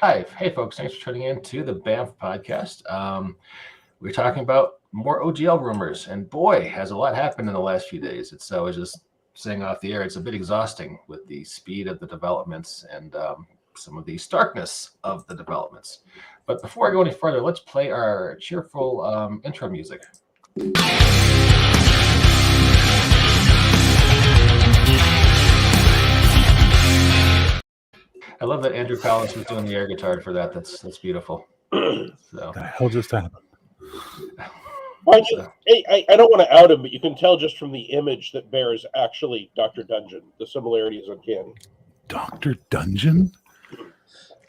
Live. Hey, folks, thanks for tuning in to the BAMF podcast. We're talking about more OGL rumors, and boy, has a lot happened in the last few days. I was just saying off the air, it's a bit exhausting with the speed of the developments and some of the starkness of the developments. But before I go any further, let's play our cheerful intro music. I love that Andrew Collins was doing the air guitar for that. That's beautiful. So. What the hell just happened? I don't want to out him, but you can tell just from the image that Bear is actually Dr. Dungeon. The similarity is uncanny. Dr. Dungeon?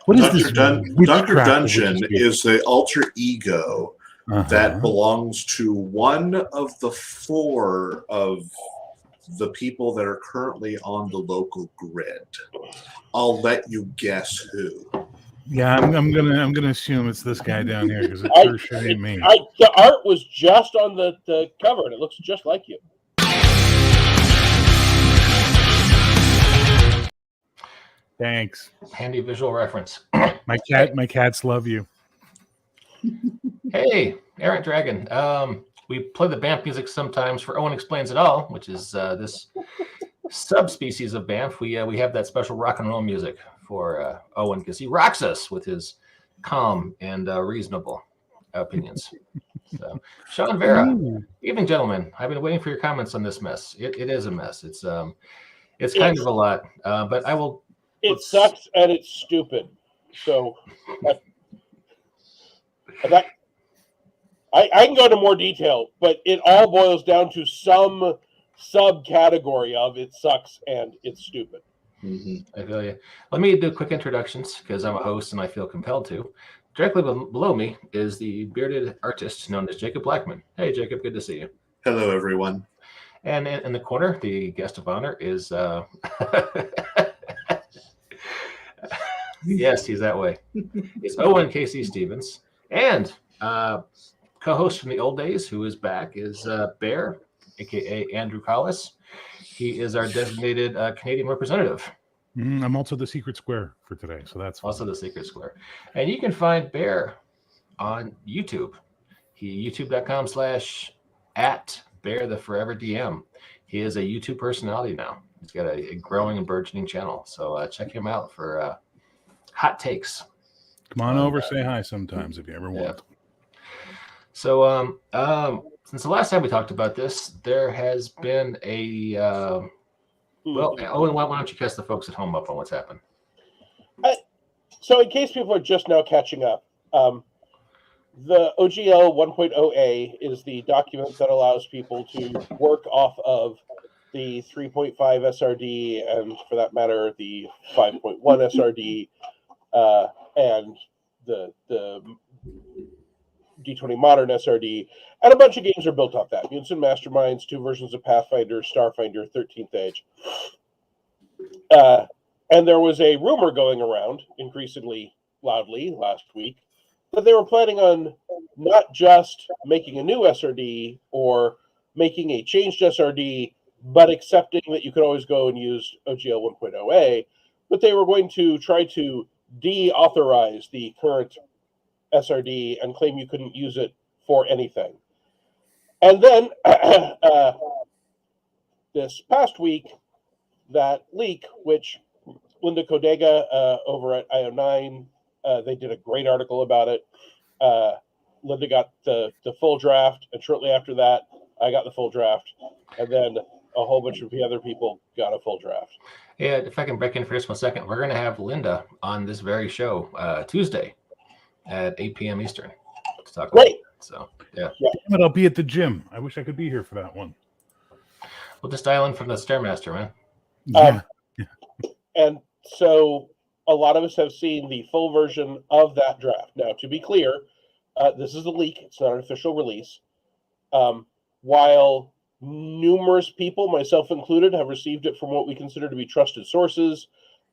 What is this? Dr. Dungeon is the alter ego that belongs to one of the four of the people that are currently on the local grid. I'll let you guess who. Yeah, I'm gonna assume it's this guy down here because it sure ain't me. The art was just on the cover, and it looks just like you. Thanks. Handy visual reference. My cats love you. Hey, Errant Dragon. We play the BAMF music sometimes for Owen Explains It All, which is this subspecies of BAMF. We have that special rock and roll music for Owen because he rocks us with his calm and reasonable opinions. So, Sean Vera, evening, gentlemen. I've been waiting for your comments on this mess. It is a mess. It's kind of a lot, but I will. It sucks and it's stupid. So, I can go into more detail, but it all boils down to some subcategory of it sucks and it's stupid. I feel you. Let me do quick introductions because I'm a host and I feel compelled to. Directly below me is the bearded artist known as Jacob Blackman. Hey, Jacob, good to see you. Hello, everyone. And in the corner, the guest of honor is... yes, he's that way. It's Owen KC Stephens. And co-host from the old days, who is back, is Bear, a.k.a. Andrew Collis. He is our designated Canadian representative. I'm also the secret square for today, so that's fun. Also the secret square. And you can find Bear on YouTube. YouTube.com/@BearTheForeverDM. He is a YouTube personality now. He's got a growing and burgeoning channel. So check him out for hot takes. Come on over, say hi sometimes if you ever want. So since the last time we talked about this, there has been a Owen, why don't you catch the folks at home up on what's happened? So in case people are just now catching up, the OGL 1.0A is the document that allows people to work off of the 3.5 SRD and, for that matter, the 5.1 SRD and the D20 Modern SRD, and a bunch of games are built off that. Mutants and Masterminds, 2 versions of Pathfinder, Starfinder, 13th Age. And there was a rumor going around, increasingly loudly last week, that they were planning on not just making a new SRD or making a changed SRD, but accepting that you could always go and use OGL 1.0A, but they were going to try to deauthorize the current SRD and claim you couldn't use it for anything. And then this past week, that leak, which Linda Kodega over at IO9, they did a great article about it. Linda got the full draft, and shortly after that, I got the full draft, and then a whole bunch of other people got a full draft. Yeah, if I can break in for just 1 second, we're going to have Linda on this very show Tuesday at 8 p.m. Eastern to talk about it. So, yeah. But I'll be at the gym. I wish I could be here for that one. We'll just dial in from the Stairmaster, man. Yeah. And so a lot of us have seen the full version of that draft. Now, to be clear, this is a leak. It's not an official release. While numerous people, myself included, have received it from what we consider to be trusted sources,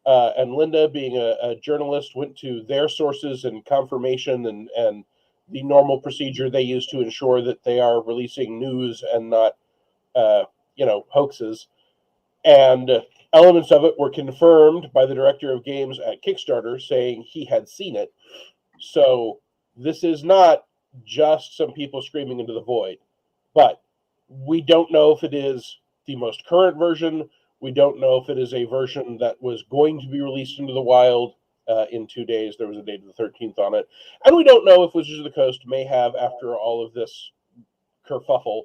and Linda, being a journalist, went to their sources and confirmation and the normal procedure they use to ensure that they are releasing news and not, hoaxes. And Elements of it were confirmed by the director of games at Kickstarter, saying he had seen it. So this is not just some people screaming into the void. But we don't know if it is the most current version. We don't know if it is a version that was going to be released into the wild in 2 days. There was a date of the 13th on it. And we don't know if Wizards of the Coast may have, after all of this kerfuffle,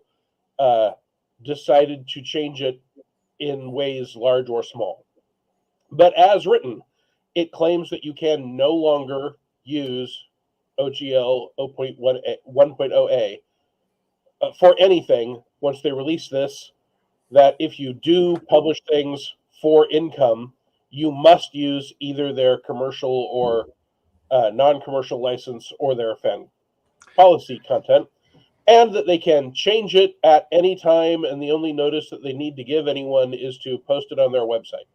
decided to change it in ways large or small. But as written, it claims that you can no longer use OGL 1.0A for anything once they release this, that if you do publish things for income, you must use either their commercial or non-commercial license or their fan policy content, and that they can change it at any time, and the only notice that they need to give anyone is to post it on their website.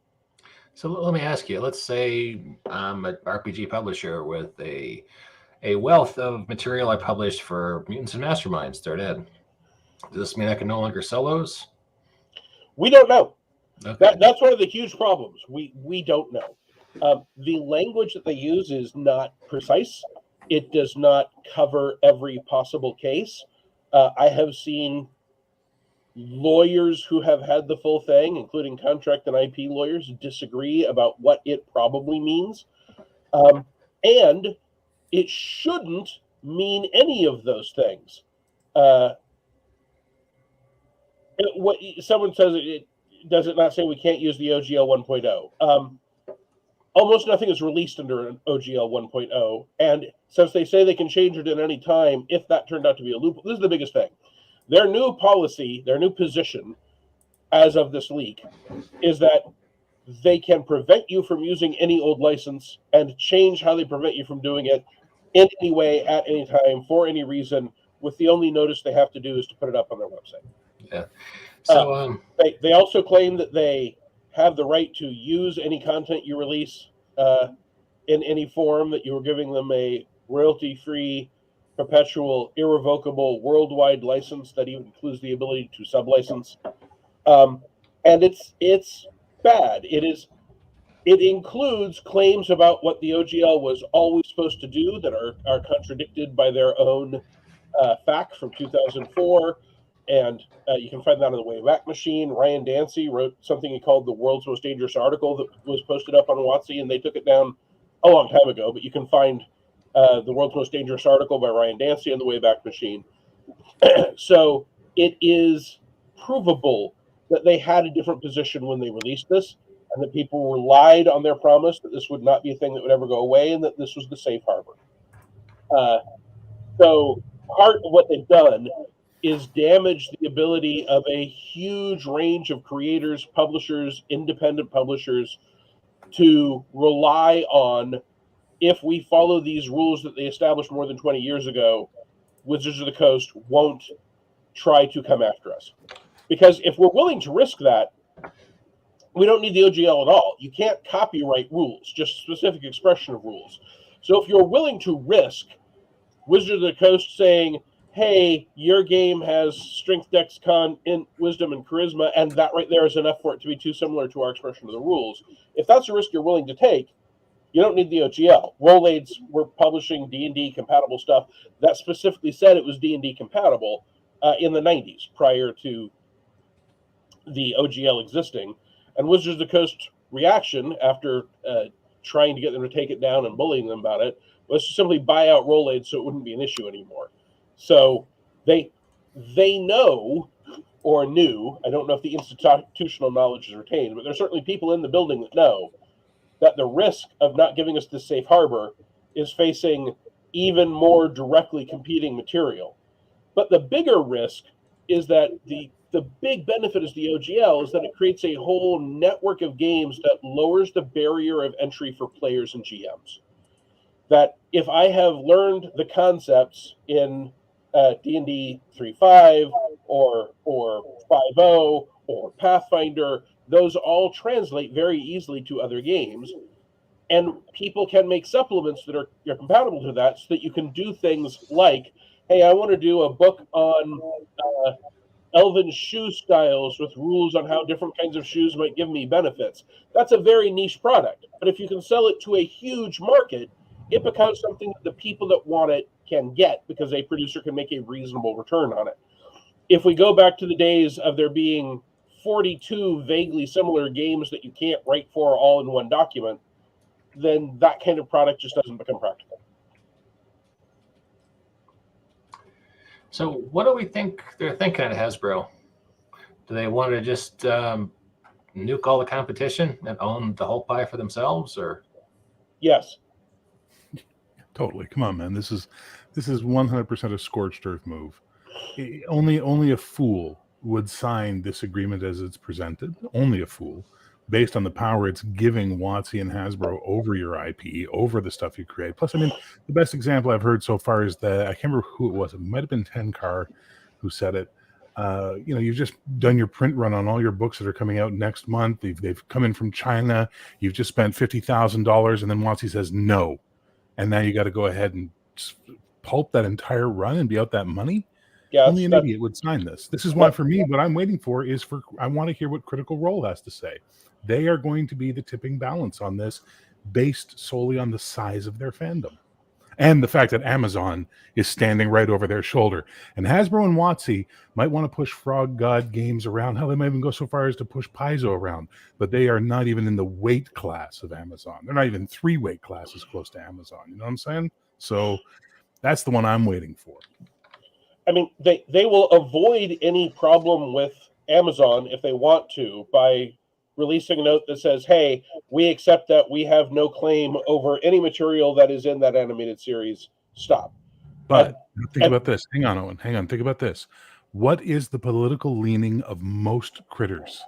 So let me ask you, let's say I'm an RPG publisher with a wealth of material I published for Mutants and Masterminds, Third Ed. Does this mean I can no longer sell those? We don't know. Okay. That's one of the huge problems. We don't know. The language that they use is not precise. It does not cover every possible case. I have seen lawyers who have had the full thing, including contract and IP lawyers, disagree about what it probably means. And it shouldn't mean any of those things. What someone says, does it not say we can't use the OGL 1.0? Almost nothing is released under an OGL 1.0, and since they say they can change it at any time, if that turned out to be a loophole, this is the biggest thing. Their new policy, their new position, as of this leak, is that they can prevent you from using any old license and change how they prevent you from doing it in any way, at any time, for any reason, with the only notice they have to do is to put it up on their website. Yeah. So they also claim that they have the right to use any content you release in any form, that you are giving them a royalty-free, perpetual, irrevocable, worldwide license that even includes the ability to sub-license. And it's bad. It includes claims about what the OGL was always supposed to do that are contradicted by their own fact from 2004. And you can find that on the Wayback Machine. Ryan Dancy wrote something he called the world's most dangerous article that was posted up on WotC, and they took it down a long time ago. But you can find the world's most dangerous article by Ryan Dancy on the Wayback Machine. So it is provable that they had a different position when they released this, and that people relied on their promise that this would not be a thing that would ever go away, and that this was the safe harbor. So part of what they've done is damage the ability of a huge range of creators, publishers, independent publishers to rely on, if we follow these rules that they established more than 20 years ago, Wizards of the Coast won't try to come after us. Because if we're willing to risk that, we don't need the OGL at all. You can't copyright rules, just specific expression of rules. So if you're willing to risk Wizards of the Coast saying, hey, your game has strength, dex, con, wisdom, and charisma, and that right there is enough for it to be too similar to our expression of the rules. If that's a risk you're willing to take, you don't need the OGL. Rolaids were publishing D&D compatible stuff that specifically said it was D&D compatible in the 90s, prior to the OGL existing. And Wizards of the Coast reaction, after trying to get them to take it down and bullying them about it, was to simply buy out Rolaids so it wouldn't be an issue anymore. So they know, or knew, I don't know if the institutional knowledge is retained, but there's certainly people in the building that know that the risk of not giving us this safe harbor is facing even more directly competing material. But the bigger risk is that the big benefit is the OGL is that it creates a whole network of games that lowers the barrier of entry for players and GMs. That if I have learned the concepts in D&D 3.5 or 5.0 or Pathfinder, those all translate very easily to other games, and people can make supplements that are compatible to that, so that you can do things like, hey, I want to do a book on elven shoe styles with rules on how different kinds of shoes might give me benefits. That's a very niche product. But if you can sell it to a huge market, it becomes something that the people that want it can get because a producer can make a reasonable return on it. If we go back to the days of there being 42 vaguely similar games that you can't write for all in one document, then that kind of product just doesn't become practical. So what do we think they're thinking at Hasbro? Do they want to just nuke all the competition and own the whole pie for themselves, or? Yes. Totally. Come on, man. This is 100% a scorched earth move. Only a fool would sign this agreement as it's presented. Only a fool, based on the power it's giving WotC and Hasbro over your IP, over the stuff you create. Plus, I mean, the best example I've heard so far is I can't remember who it was. It might have been Tenkar who said it. You've just done your print run on all your books that are coming out next month. They've come in from China. You've just spent $50,000, and then WotC says no, and now you got to go ahead and pulp that entire run and be out that money. Yeah, only an idiot would sign this. This is why, for me, what I'm waiting for is I want to hear what Critical Role has to say. They are going to be the tipping balance on this, based solely on the size of their fandom and the fact that Amazon is standing right over their shoulder. And Hasbro and WotC might want to push Frog God games around. Hell, they might even go so far as to push Paizo around, but they are not even in the weight class of Amazon. They're not even 3 weight classes close to Amazon. You know what I'm saying? So that's the one I'm waiting for. I mean, they will avoid any problem with Amazon if they want to by releasing a note that says, hey, we accept that we have no claim over any material that is in that animated series. Stop. But think about this. Hang on, Owen. Hang on. Think about this. What is the political leaning of most critters?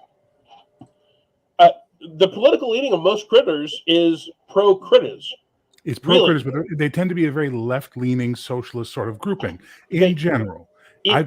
The political leaning of most critters is pro-critters. It's pro-critters, but they tend to be a very left-leaning socialist sort of grouping in general.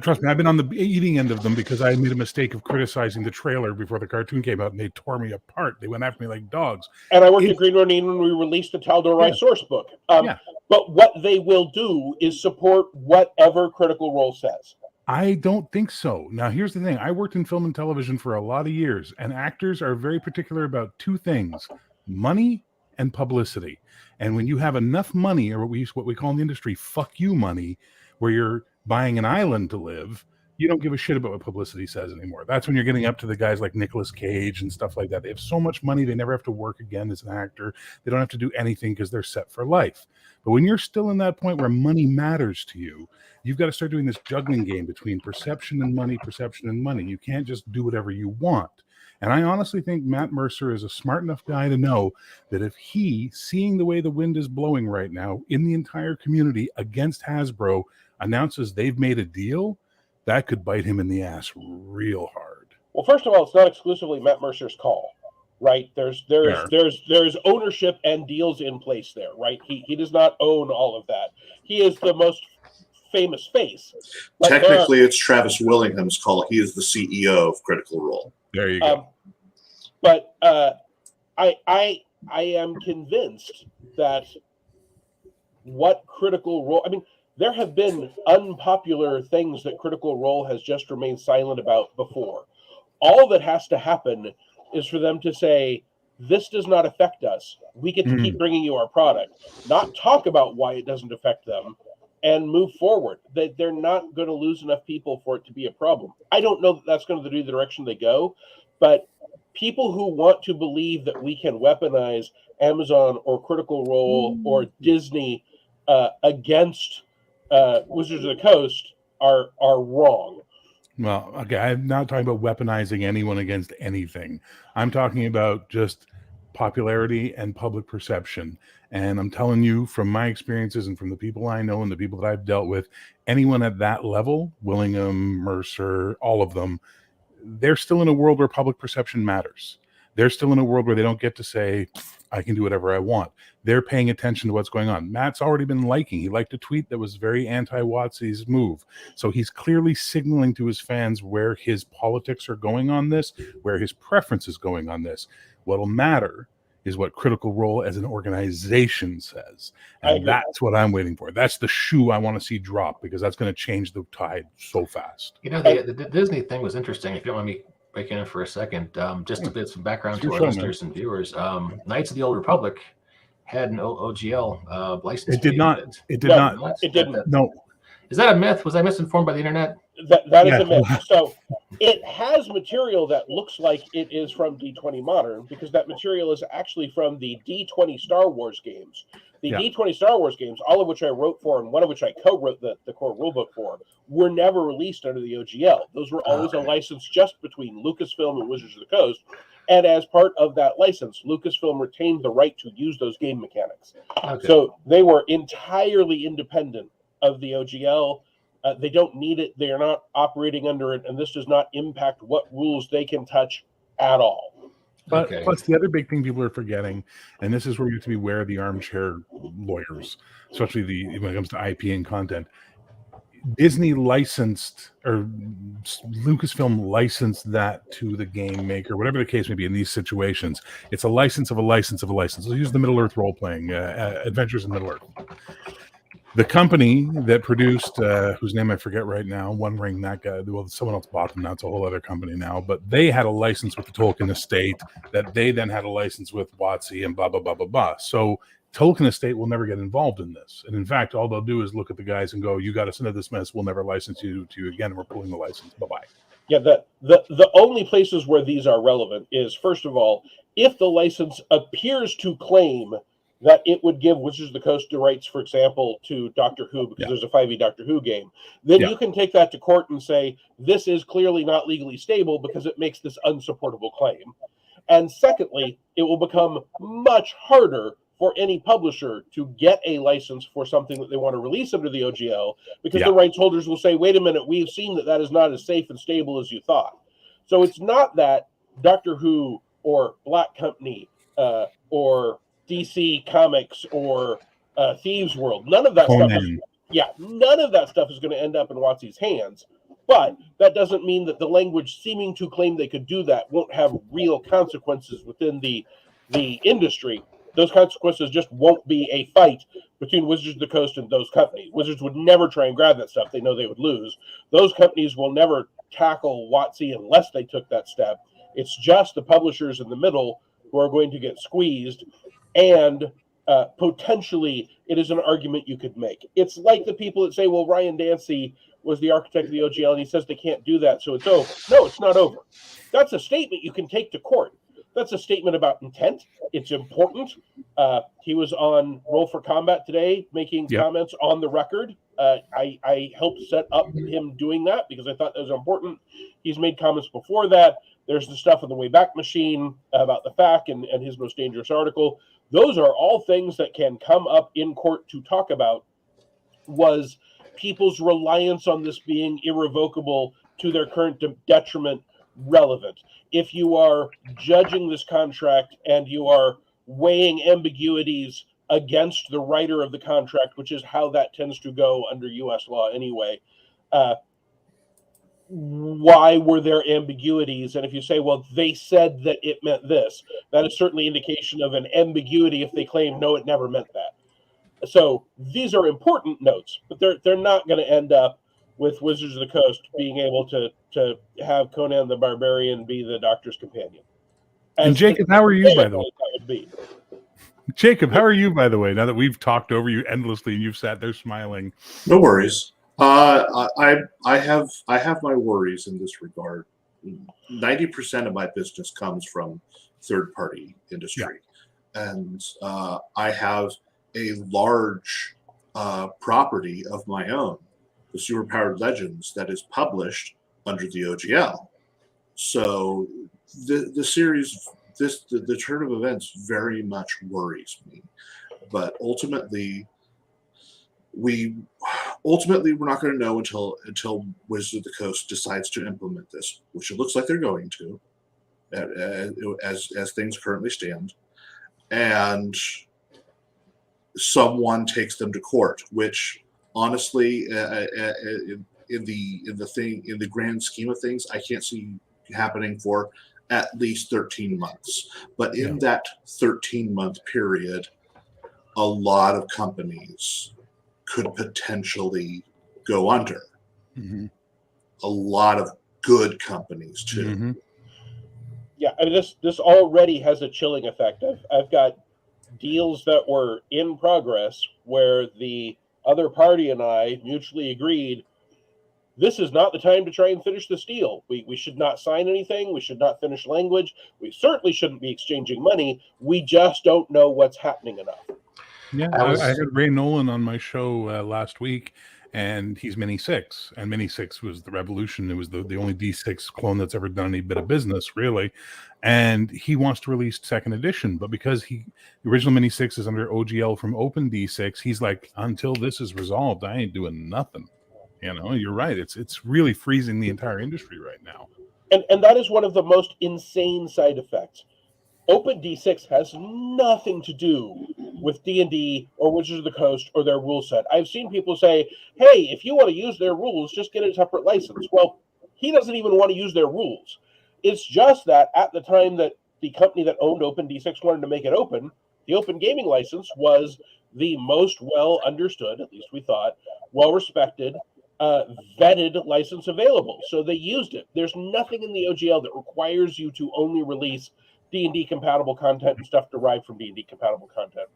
Trust me, I've been on the eating end of them because I made a mistake of criticizing the trailer before the cartoon came out, and they tore me apart. They went after me like dogs. And I worked at Green Ronin when we released the Tal'Dorei source book. But what they will do is support whatever Critical Role says. I don't think so. Now, here's the thing. I worked in film and television for a lot of years, and actors are very particular about 2 things, money and publicity. And when you have enough money, or what we call in the industry, fuck you money, where you're buying an island to live, you don't give a shit about what publicity says anymore. That's when you're getting up to the guys like Nicolas Cage and stuff like that. They have so much money, they never have to work again as an actor. They don't have to do anything because they're set for life. But when you're still in that point where money matters to you, you've got to start doing this juggling game between perception and money, perception and money. You can't just do whatever you want. And I honestly think Matt Mercer is a smart enough guy to know that if he, seeing the way the wind is blowing right now in the entire community against Hasbro, announces they've made a deal, that could bite him in the ass real hard. Well, first of all, it's not exclusively Matt Mercer's call, right? There's ownership and deals in place there, right? He does not own all of that. He is the most famous face. Technically, it's Travis Willingham's call. He is the CEO of Critical Role. There you go. But I am convinced that what Critical Role, I mean, there have been unpopular things that Critical Role has just remained silent about before. All that has to happen is for them to say, this does not affect us. We get to keep bringing you our product, not talk about why it doesn't affect them, and move forward. They're not going to lose enough people for it to be a problem. I don't know that that's going to be the direction they go, but people who want to believe that we can weaponize Amazon or Critical Role or Disney against Wizards of the Coast are wrong. Well, okay, I'm not talking about weaponizing anyone against anything. I'm talking about just popularity and public perception. And I'm telling you from my experiences and from the people I know and the people that I've dealt with, anyone at that level, Willingham, Mercer, all of them, they're still in a world where public perception matters. They're still in a world where they don't get to say, I can do whatever I want. They're paying attention to what's going on. Matt's already been liking. He liked a tweet that was very anti-WotC's move. So he's clearly signaling to his fans where his politics are going on this, where his preference is going on this. What'll matter is what Critical Role as an organization says. I And agree. that's what I'm waiting for. That's the shoe I want to see drop, because that's going to change the tide so fast. You know, the Disney thing was interesting. If you don't mind me breaking in for a second, just to get some background to our listeners and viewers, Knights of the Old Republic had an OGL license. It did not. It did No, not. It didn't. No. Is that a myth? Was I misinformed by the internet? That is Yeah. a myth. So it has material that looks like it is from D20 Modern, because that material is actually from the D20 Star Wars games. The D20 Star Wars games, all of which I wrote for, and one of which I co-wrote the core rulebook for, were never released under the OGL. Those were always a license just between Lucasfilm and Wizards of the Coast. And as part of that license, Lucasfilm retained the right to use those game mechanics. Okay. So they were entirely independent of the OGL. They don't need it. They are not operating under it, and this does not impact what rules they can touch at all. But plus, the other big thing people are forgetting, and this is where you have to beware of the armchair lawyers, especially when it comes to IP and content. Disney licensed, or Lucasfilm licensed that to the game maker, whatever the case may be in these situations. It's a license of a license of a license. Let's use the Middle Earth role-playing, Adventures in Middle Earth. The company that produced, whose name I forget right now, One Ring, that guy, well, someone else bought them now. It's a whole other company now. But they had a license with the Tolkien estate that they then had a license with WotC and blah, blah, blah, blah, blah. So Tolkien estate will never get involved in this. And in fact, all they'll do is look at the guys and go, you got us into this mess. We'll never license you to you again. We're pulling the license. Bye-bye. Yeah, the only places where these are relevant is, first of all, if the license appears to claim that it would give Wizards of the Coast the rights, for example, to Doctor Who, because there's a 5e Doctor Who game, then you can take that to court and say, this is clearly not legally stable because it makes this unsupportable claim. And secondly, it will become much harder for any publisher to get a license for something that they want to release under the OGL, because the rights holders will say, wait a minute, we've seen that that is not as safe and stable as you thought. So it's not that Doctor Who or Black Company or DC Comics or Thieves World, none of that stuff none of that stuff is going to end up in WotC's hands. But that doesn't mean that the language seeming to claim they could do that won't have real consequences within the industry. Those consequences just won't be a fight between Wizards of the Coast and those companies. Wizards would never try and grab that stuff. They know they would lose. Those companies will never tackle WotC unless they took that step. It's just the publishers in the middle who are going to get squeezed. And potentially, it is an argument you could make. It's like the people that say, well, Ryan Dancy was the architect of the OGL, and he says they can't do that, so it's over. No, it's not over. That's a statement you can take to court. That's a statement about intent. It's important. He was on Roll for Combat today making comments on the record. I helped set up him doing that because I thought that was important. He's made comments before that. There's the stuff in the Wayback Machine about the FAQ and his most dangerous article. Those are all things that can come up in court to talk about. Was people's reliance on this being irrevocable to their current detriment relevant? If you are judging this contract and you are weighing ambiguities against the writer of the contract, which is how that tends to go under U.S. law anyway, why were there ambiguities? And if you say, well, they said that it meant this, that is certainly indication of an ambiguity if they claim, no, it never meant that. So these are important notes, but they're not going to end up with Wizards of the Coast being able to have Conan the Barbarian be the Doctor's companion. And Jacob, how are you, by the way? That would be. Jacob, how are you, by the way? Now that we've talked over you endlessly and you've sat there smiling. No worries. I have my worries in this regard. 90% of my business comes from third-party industry, and I have a large property of my own, the Superpowered Legends, that is published under the OGL. So the series, the turn of events very much worries me, but ultimately we're not going to know until Wizards of the Coast decides to implement this, which it looks like they're going to, as things currently stand, and someone takes them to court. Which, honestly, in the grand scheme of things, I can't see happening for at least 13 months. But in that 13-month period, a lot of companies could potentially go under. Mm-hmm. A lot of good companies too. Mm-hmm. Yeah, I mean, this already has a chilling effect. I've got deals that were in progress where the other party and I mutually agreed this is not the time to try and finish this deal. We should not sign anything. We should not finish language. We certainly shouldn't be exchanging money. We just don't know what's happening enough. Yeah, I had Ray Nolan on my show last week, and he's Mini 6. And Mini 6 was the revolution. It was the only D6 clone that's ever done any bit of business, really. And he wants to release second edition, but because the original Mini 6 is under OGL from Open D6, he's like, until this is resolved, I ain't doing nothing. You know, you're right. It's really freezing the entire industry right now. And that is one of the most insane side effects. Open D6 has nothing to do with D&D or Wizards of the Coast or their rule set. I've seen people say, hey, if you want to use their rules, just get a separate license. Well, he doesn't even want to use their rules. It's just that at the time that the company that owned Open D6 wanted to make it open, the Open Gaming license was the most well understood, at least we thought, well respected, vetted license available. So they used it. There's nothing in the OGL that requires you to only release D&D compatible content and stuff derived from D&D compatible content.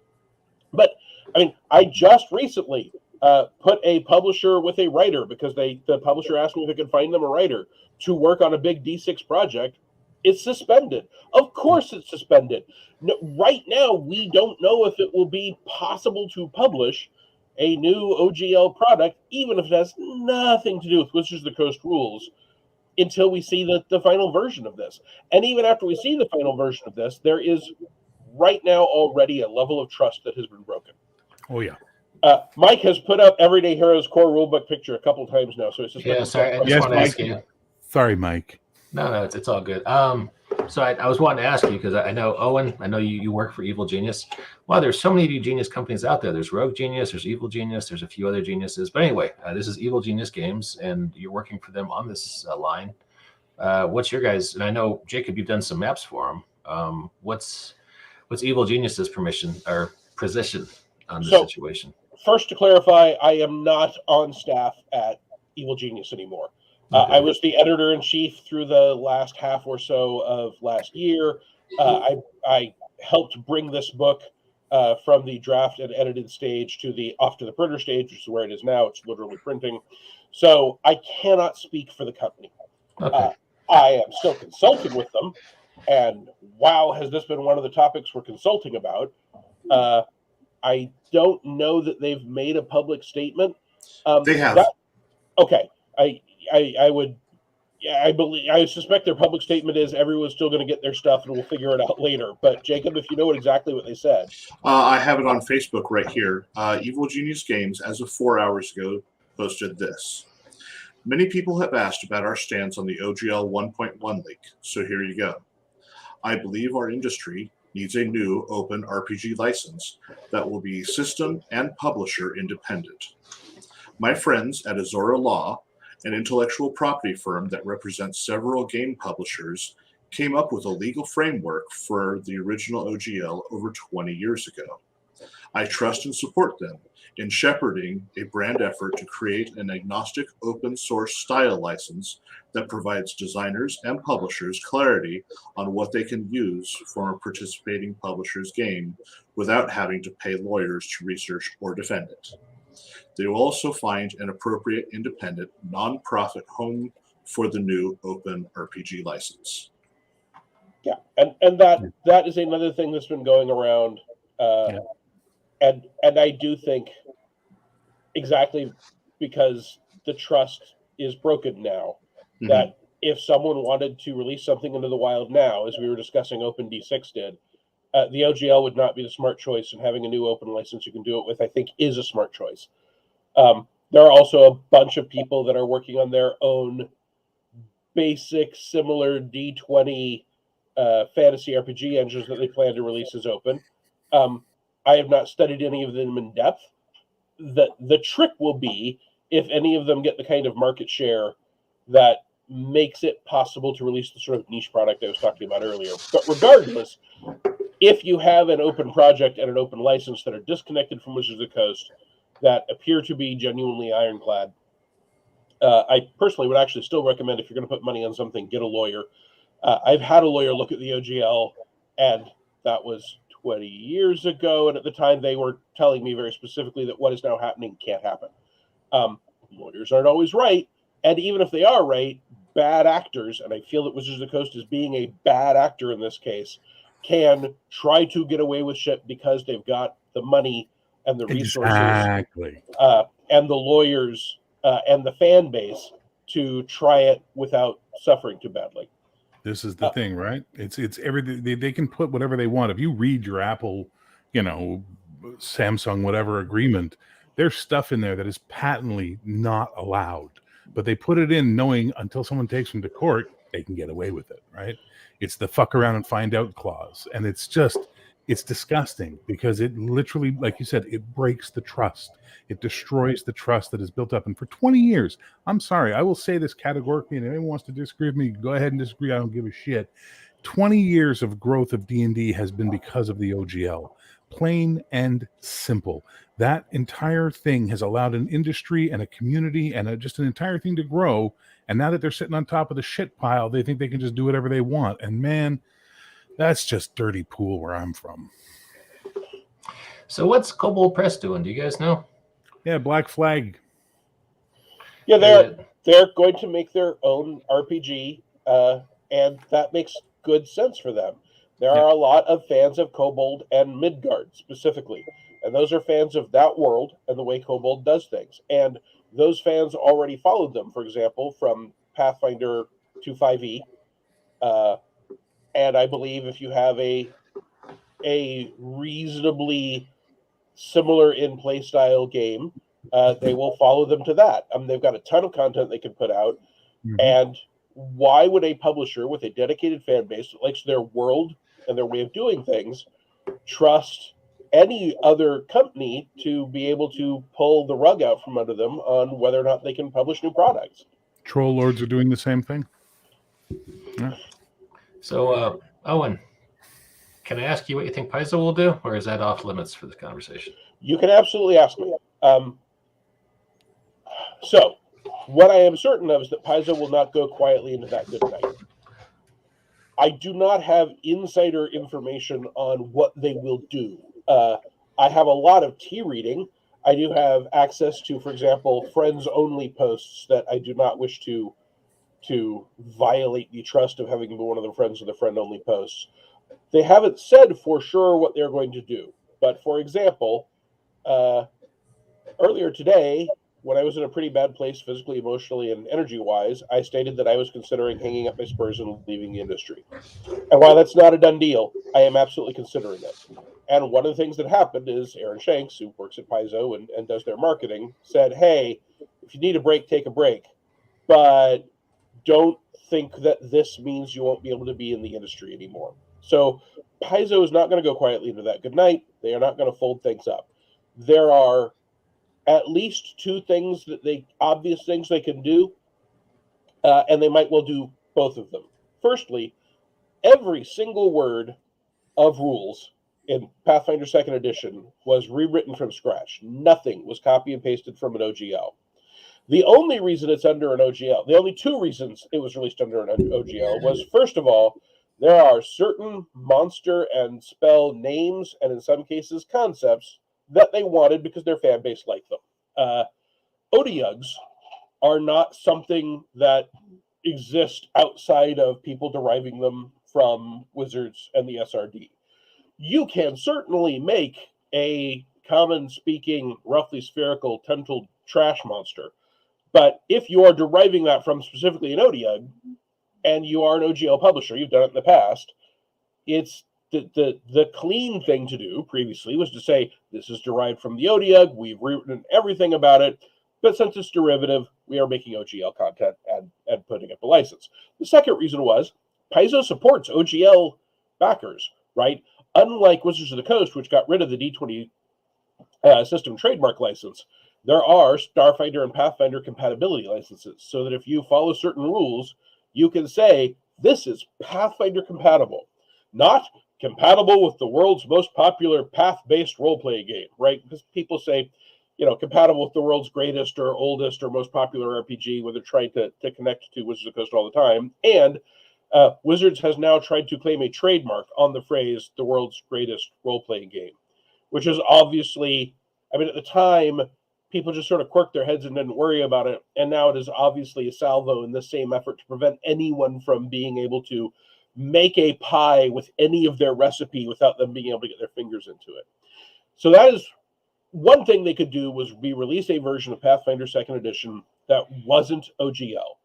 But I mean, I just recently put a publisher with a writer because the publisher asked me if I could find them a writer to work on a big D6 project. It's suspended. Of course it's suspended. No, right now, we don't know if it will be possible to publish a new OGL product, even if it has nothing to do with Wizards of the Coast rules, until we see the final version of this. And even after we see the final version of this, there is right now already a level of trust that has been broken. Oh, yeah. Mike has put up Everyday Heroes core rulebook picture a couple times now. So it's just sorry, I just want to ask you. Sorry, Mike. No, it's all good. So I was wanting to ask you because I know, Owen, I know you work for Evil Genius. Wow, there's so many Genius companies out there. There's Rogue Genius, there's Evil Genius, there's a few other geniuses. But anyway, this is Evil Genius Games, and you're working for them on this line. What's your guys? And I know, Jacob, you've done some maps for them. What's Evil Genius's position on this situation? First, to clarify, I am not on staff at Evil Genius anymore. I was the editor-in-chief through the last half or so of last year. I helped bring this book from the draft and edited stage to the off to the printer stage, which is where it is now. It's literally printing. So I cannot speak for the company. Okay. I am still consulting with them. And wow, has this been one of the topics we're consulting about. I don't know that they've made a public statement. They have. Okay. I suspect their public statement is everyone's still going to get their stuff and we'll figure it out later. But Jacob, if you know exactly what they said. I have it on Facebook right here. Evil Genius Games, as of 4 hours ago, posted this. Many people have asked about our stance on the OGL 1.1 leak, so here you go. I believe our industry needs a new open RPG license that will be system and publisher independent. My friends at Azora Law, an intellectual property firm that represents several game publishers, came up with a legal framework for the original OGL over 20 years ago. I trust and support them in shepherding a brand effort to create an agnostic open source style license that provides designers and publishers clarity on what they can use from a participating publisher's game without having to pay lawyers to research or defend it. They will also find an appropriate independent nonprofit home for the new open RPG license. Yeah, and that is another thing that's been going around. And I do think exactly because the trust is broken now, that if someone wanted to release something into the wild now, as we were discussing Open D6 did, the OGL would not be the smart choice, and having a new open license you can do it with, I think, is a smart choice. There are also a bunch of people that are working on their own basic, similar D20 fantasy RPG engines that they plan to release as open. I have not studied any of them in depth. The trick will be if any of them get the kind of market share that makes it possible to release the sort of niche product I was talking about earlier. But regardless, if you have an open project and an open license that are disconnected from Wizards of the Coast, that appear to be genuinely ironclad, I personally would actually still recommend, if you're going to put money on something, get a lawyer. I've had a lawyer look at the OGL, and that was 20 years ago, and at the time they were telling me very specifically that what is now happening can't happen. Lawyers aren't always right, and even if they are right, bad actors, and I feel that Wizards of the Coast is being a bad actor in this case, can try to get away with shit because they've got the money and the resources, and the lawyers and the fan base to try it without suffering too badly. This is the thing, right? It's everything. They can put whatever they want. If you read your Apple, Samsung, whatever agreement, there's stuff in there that is patently not allowed. But they put it in knowing until someone takes them to court, they can get away with it, right? It's the fuck around and find out clause. And it's disgusting because it literally, like you said, it breaks the trust. It destroys the trust that is built up. And for 20 years, I'm sorry, I will say this categorically, and if anyone wants to disagree with me, go ahead and disagree. I don't give a shit. 20 years of growth of D&D has been because of the OGL. Plain and simple. That entire thing has allowed an industry and a community and just an entire thing to grow. And now that they're sitting on top of the shit pile, they think they can just do whatever they want. And man, that's just dirty pool where I'm from. So what's Kobold Press doing? Do you guys know? Yeah, Black Flag. Yeah, they're going to make their own RPG, and that makes good sense for them. There are a lot of fans of Kobold and Midgard specifically, and those are fans of that world and the way Kobold does things. And those fans already followed them, for example, from Pathfinder to 5e. And I believe if you have a reasonably similar in play style game, they will follow them to that. They've got a ton of content they can put out. Mm-hmm. And why would a publisher with a dedicated fan base that likes their world and their way of doing things trust any other company to be able to pull the rug out from under them on whether or not they can publish new products? Troll Lords are doing the same thing. Yeah. So, Owen, can I ask you what you think Paizo will do, or is that off limits for this conversation? You can absolutely ask me. So, what I am certain of is that Paizo will not go quietly into that good night. I do not have insider information on what they will do. I have a lot of tea reading. I do have access to, for example, friends-only posts that I do not wish to violate the trust of having been one of the friends of the friend-only posts. They haven't said for sure what they're going to do. But, for example, earlier today, when I was in a pretty bad place physically, emotionally, and energy-wise, I stated that I was considering hanging up my spurs and leaving the industry. And while that's not a done deal, I am absolutely considering it. And one of the things that happened is Aaron Shanks, who works at Paizo and does their marketing, said, hey, if you need a break, take a break. But don't think that this means you won't be able to be in the industry anymore. So Paizo is not going to go quietly into that good night. They are not going to fold things up. There are at least two things obvious things they can do, and they might well do both of them. Firstly, every single word of rules in Pathfinder 2nd Edition was rewritten from scratch. Nothing was copy and pasted from an OGL. The only reason it's under an OGL, the only two reasons it was released under an OGL was, first of all, there are certain monster and spell names, and in some cases concepts, that they wanted because their fan base liked them. Odiyugs are not something that exist outside of people deriving them from Wizards and the SRD. You can certainly make a common-speaking, roughly spherical, tentacled trash monster, but if you are deriving that from specifically an Odiyug, and you are an OGL publisher, you've done it in the past, it's the clean thing to do previously was to say, this is derived from the Odiyug, we've written everything about it, but since it's derivative, we are making OGL content and putting up a license. The second reason was, Paizo supports OGL backers, right? Unlike Wizards of the Coast, which got rid of the D20 system trademark license, there are Starfighter and Pathfinder compatibility licenses, so that if you follow certain rules, you can say, this is Pathfinder compatible, not compatible with the world's most popular path-based role-playing game, right? Because people say, compatible with the world's greatest or oldest or most popular RPG when they're trying to connect to Wizards of the Coast all the time. And Wizards has now tried to claim a trademark on the phrase, the world's greatest role-playing game, which is obviously, at the time, people just sort of quirked their heads and didn't worry about it. And now it is obviously a salvo in the same effort to prevent anyone from being able to make a pie with any of their recipe without them being able to get their fingers into it. So that is one thing they could do, was release a version of Pathfinder 2nd Edition that wasn't OGL.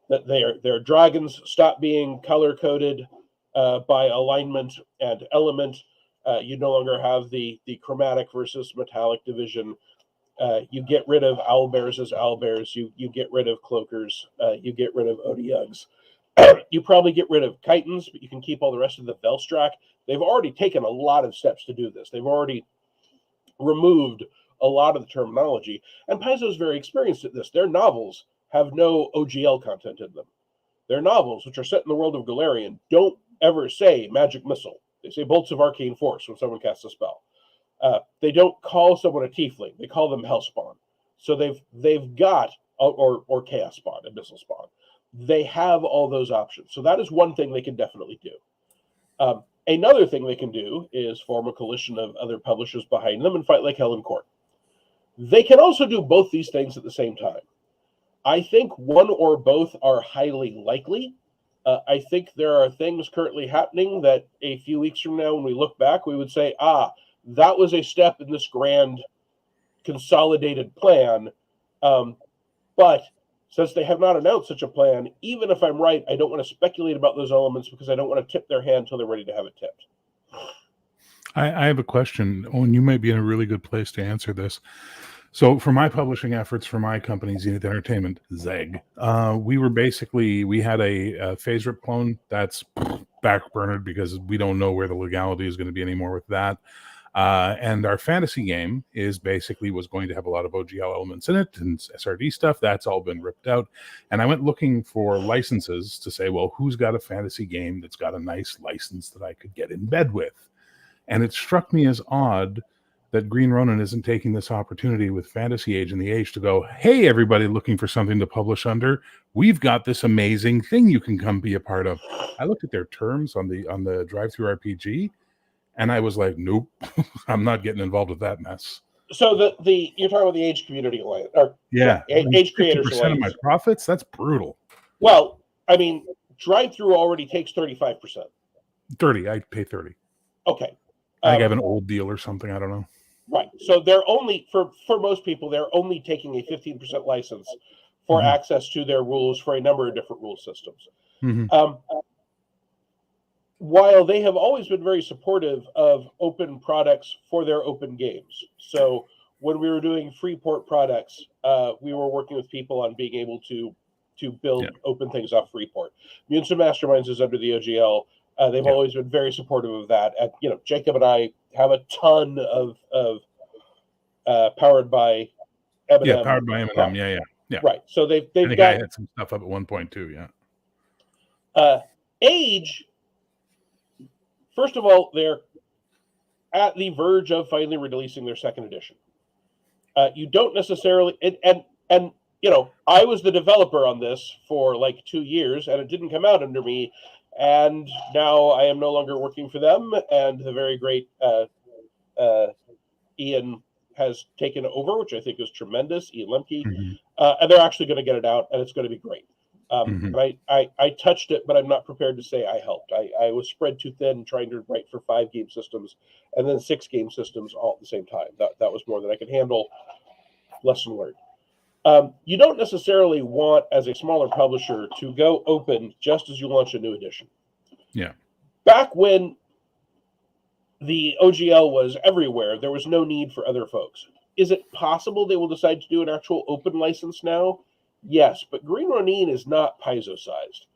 That their dragons stop being color-coded by alignment and element. You no longer have the chromatic versus metallic division. You get rid of owlbears as owlbears. You get rid of cloakers. You get rid of odiugs. You probably get rid of chitons, but you can keep all the rest of the Velstrak. They've already taken a lot of steps to do this. They've already removed a lot of the terminology. And Paizo is very experienced at this. Their novels have no OGL content in them. Their novels, which are set in the world of Golarion, don't ever say magic missile. They say bolts of arcane force when someone casts a spell. They don't call someone a tiefling. They call them hellspawn. So they've got, or chaos spawn, abyssal spawn. They have all those options. So that is one thing they can definitely do. Another thing they can do is form a coalition of other publishers behind them and fight like hell in court. They can also do both these things at the same time. I think one or both are highly likely. I think there are things currently happening that a few weeks from now, when we look back, we would say, that was a step in this grand consolidated plan. But since they have not announced such a plan, even if I'm right, I don't want to speculate about those elements because I don't want to tip their hand until they're ready to have it tipped. I have a question. Owen, you might be in a really good place to answer this. So for my publishing efforts for my company, Zenith Entertainment, ZEG, we had a phase rip clone that's backburnered because we don't know where the legality is going to be anymore with that. And our fantasy game was going to have a lot of OGL elements in it and SRD stuff. That's all been ripped out. And I went looking for licenses to say, well, who's got a fantasy game that's got a nice license that I could get in bed with? And it struck me as odd that Green Ronin isn't taking this opportunity with Fantasy Age and the Age to go, hey, everybody looking for something to publish under, we've got this amazing thing you can come be a part of. I looked at their terms on the Drive-Thru RPG, and I was like, nope, I'm not getting involved with that mess. So you're talking about the Age Community Alliance, or Age Creators Alliance. Of my profits, that's brutal. Well, Drive-Thru already takes 35%. 30, I pay 30. Okay. I think I have an old deal or something, I don't know. Right. So they're only, for most people, they're only taking a 15% license for access to their rules for a number of different rule systems. While they have always been very supportive of open products for their open games. So when we were doing Freeport products, we were working with people on being able to build open things off Freeport. Mutants and Masterminds is under the OGL. They've always been very supportive of that. And, Jacob and I have a ton of powered by M&M. Yeah, powered by M&M. Yeah. Right. So they've I think got, I had some stuff up at one point too. Age. First of all, they're at the verge of finally releasing their second edition. You don't necessarily, and I was the developer on this for like 2 years, and it didn't come out under me. And now I am no longer working for them, and the very great Ian has taken over, which I think is tremendous, Ian Lemke. And they're actually going to get it out, and it's going to be great. And I touched it, but I'm not prepared to say I helped. I was spread too thin trying to write for 5 game systems and then 6 game systems all at the same time. That was more than I could handle. Lesson learned. You don't necessarily want, as a smaller publisher, to go open just as you launch a new edition. Yeah. Back when the OGL was everywhere, there was no need for other folks. Is it possible they will decide to do an actual open license now? Yes, but Green Ronin is not Paizo-sized,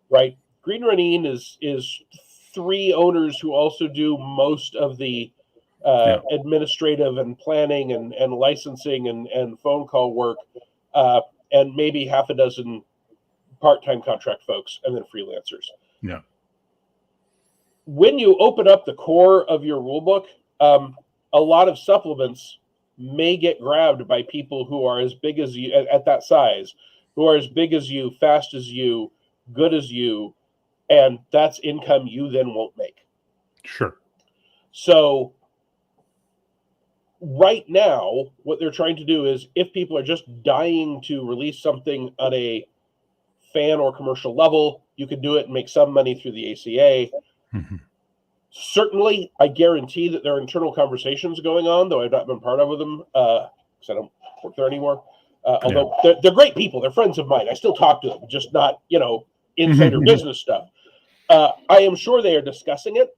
right? Green Ronin is 3 owners who also do most of the administrative and planning and licensing and phone call work, and maybe half a dozen part-time contract folks, and then freelancers. Yeah. When you open up the core of your rulebook, a lot of supplements may get grabbed by people who are as big as you at that size, who are as big as you, fast as you, good as you, and that's income you then won't make. Sure. So right now, what they're trying to do is, if people are just dying to release something at a fan or commercial level, you can do it and make some money through the ACA. Mm-hmm. Certainly, I guarantee that there are internal conversations going on, though I've not been part of them because I don't work there anymore. Although they're great people, they're friends of mine. I still talk to them, just not insider business stuff. I am sure they are discussing it.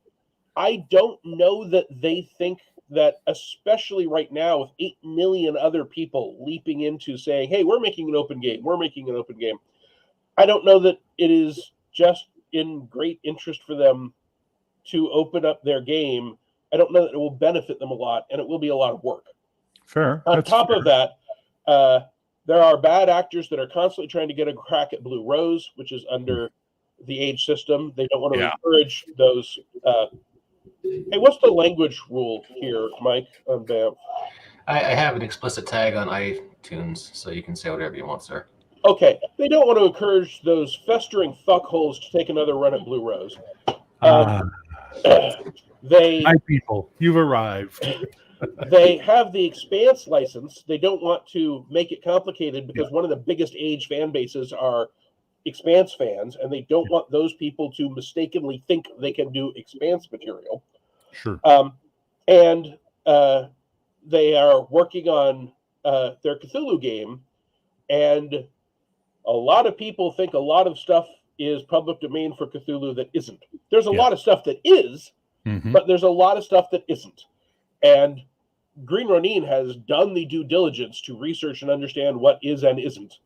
I don't know that they think that, especially right now with 8 million other people leaping into saying, "Hey, we're making an open game. We're making an open game." I don't know that it is just in great interest for them to open up their game. I don't know that it will benefit them a lot, and it will be a lot of work. Fair. On top of that, there are bad actors that are constantly trying to get a crack at Blue Rose, which is under the age system. They don't want to encourage those. Hey, what's the language rule here, Mike, on BAMF? I have an explicit tag on iTunes, so you can say whatever you want, sir. Okay. They don't want to encourage those festering fuckholes to take another run at Blue Rose. My people, you've arrived. They have the Expanse license. They don't want to make it complicated because one of the biggest age fan bases are Expanse fans, and they don't want those people to mistakenly think they can do Expanse material. Sure. And they are working on their Cthulhu game, and a lot of people think a lot of stuff is public domain for Cthulhu that isn't. There's a lot of stuff that is, but there's a lot of stuff that isn't. And Green Ronin has done the due diligence to research and understand what is and isn't,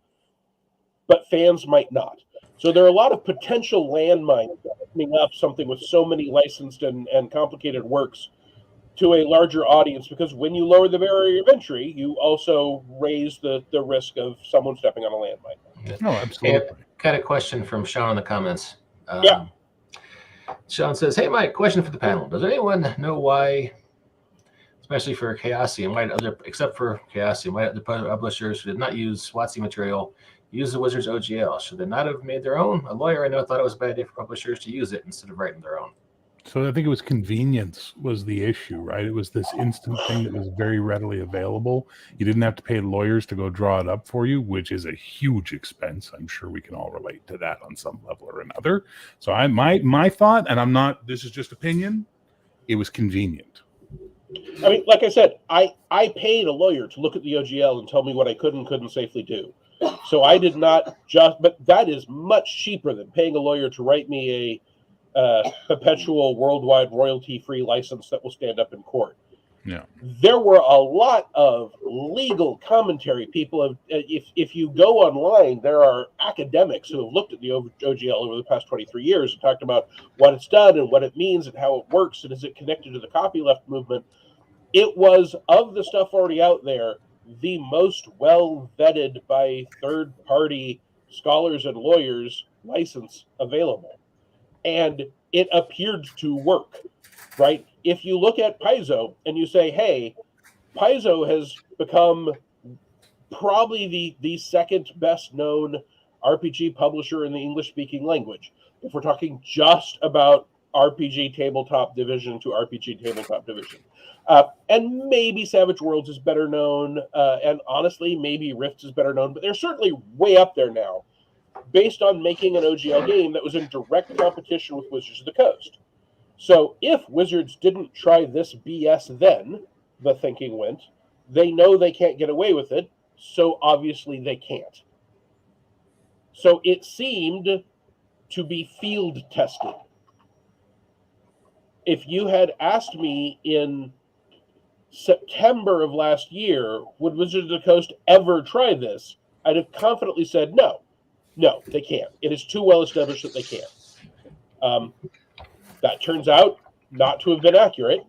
but fans might not. So there are a lot of potential landmines opening up something with so many licensed and complicated works to a larger audience, because when you lower the barrier of entry, you also raise the risk of someone stepping on a landmine. No, absolutely. Hey, got a question from Sean in the comments. Sean says, "Hey, Mike, question for the panel. Does anyone know why, especially for Chaosium, except for Chaosium, why other publishers who did not use WotC material use the Wizards OGL? Should they not have made their own? A lawyer I know thought it was a bad idea for publishers to use it instead of writing their own." So I think it was convenience was the issue, right? It was this instant thing that was very readily available. You didn't have to pay lawyers to go draw it up for you, which is a huge expense. I'm sure we can all relate to that on some level or another. So my thought, and I'm not, this is just opinion, it was convenient. I mean, like I said, I paid a lawyer to look at the OGL and tell me what I could and couldn't safely do. So I did not but that is much cheaper than paying a lawyer to write me a perpetual worldwide royalty-free license that will stand up in court. Yeah, there were a lot of legal commentary. People, if you go online, there are academics who have looked at the OGL over the past 23 years and talked about what it's done and what it means and how it works and is it connected to the copyleft movement. It was, of the stuff already out there, the most well vetted by third-party scholars and lawyers license available. And it appeared to work, right? If you look at Paizo and you say, hey, Paizo has become probably the second best known RPG publisher in the English-speaking language. If we're talking just about RPG tabletop division to RPG tabletop division. And maybe Savage Worlds is better known, and honestly, maybe Rift is better known, but they're certainly way up there now, based on making an OGL game that was in direct competition with Wizards of the Coast. So if Wizards didn't try this BS then, the thinking went, they know they can't get away with it, so obviously they can't. So it seemed to be field tested. If you had asked me in September of last year, would Wizards of the Coast ever try this? I'd have confidently said no. No, they can't. It is too well established that they can't. That turns out not to have been accurate.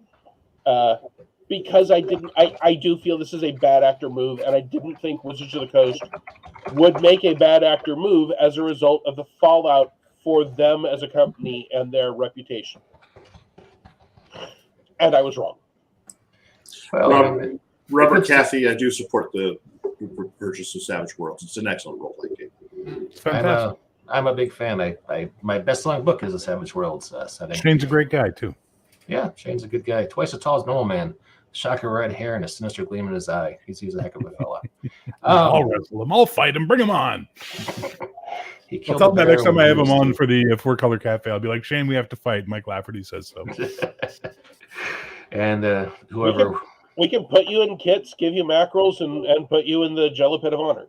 because I do feel this is a bad actor move, and I didn't think Wizards of the Coast would make a bad actor move as a result of the fallout for them as a company and their reputation. And I was wrong. Well, Robert Cathy, I do support the purchase of Savage Worlds. It's an excellent role-playing game. It's fantastic. I'm a big fan. My best-selling book is a Savage Worlds setting. Shane's a great guy too. Yeah, Shane's a good guy. Twice as tall as normal man. Shocker red hair and a sinister gleam in his eye. He's a heck of a fella. I'll wrestle him. I'll fight him. Bring him on. I'll tell him that next time I have him on for the Four Color Cafe. I'll be like, Shane, we have to fight. Mike Lafferty says so. And whoever... We can put you in kits, give you mackerels, and put you in the Jello Pit of Honor.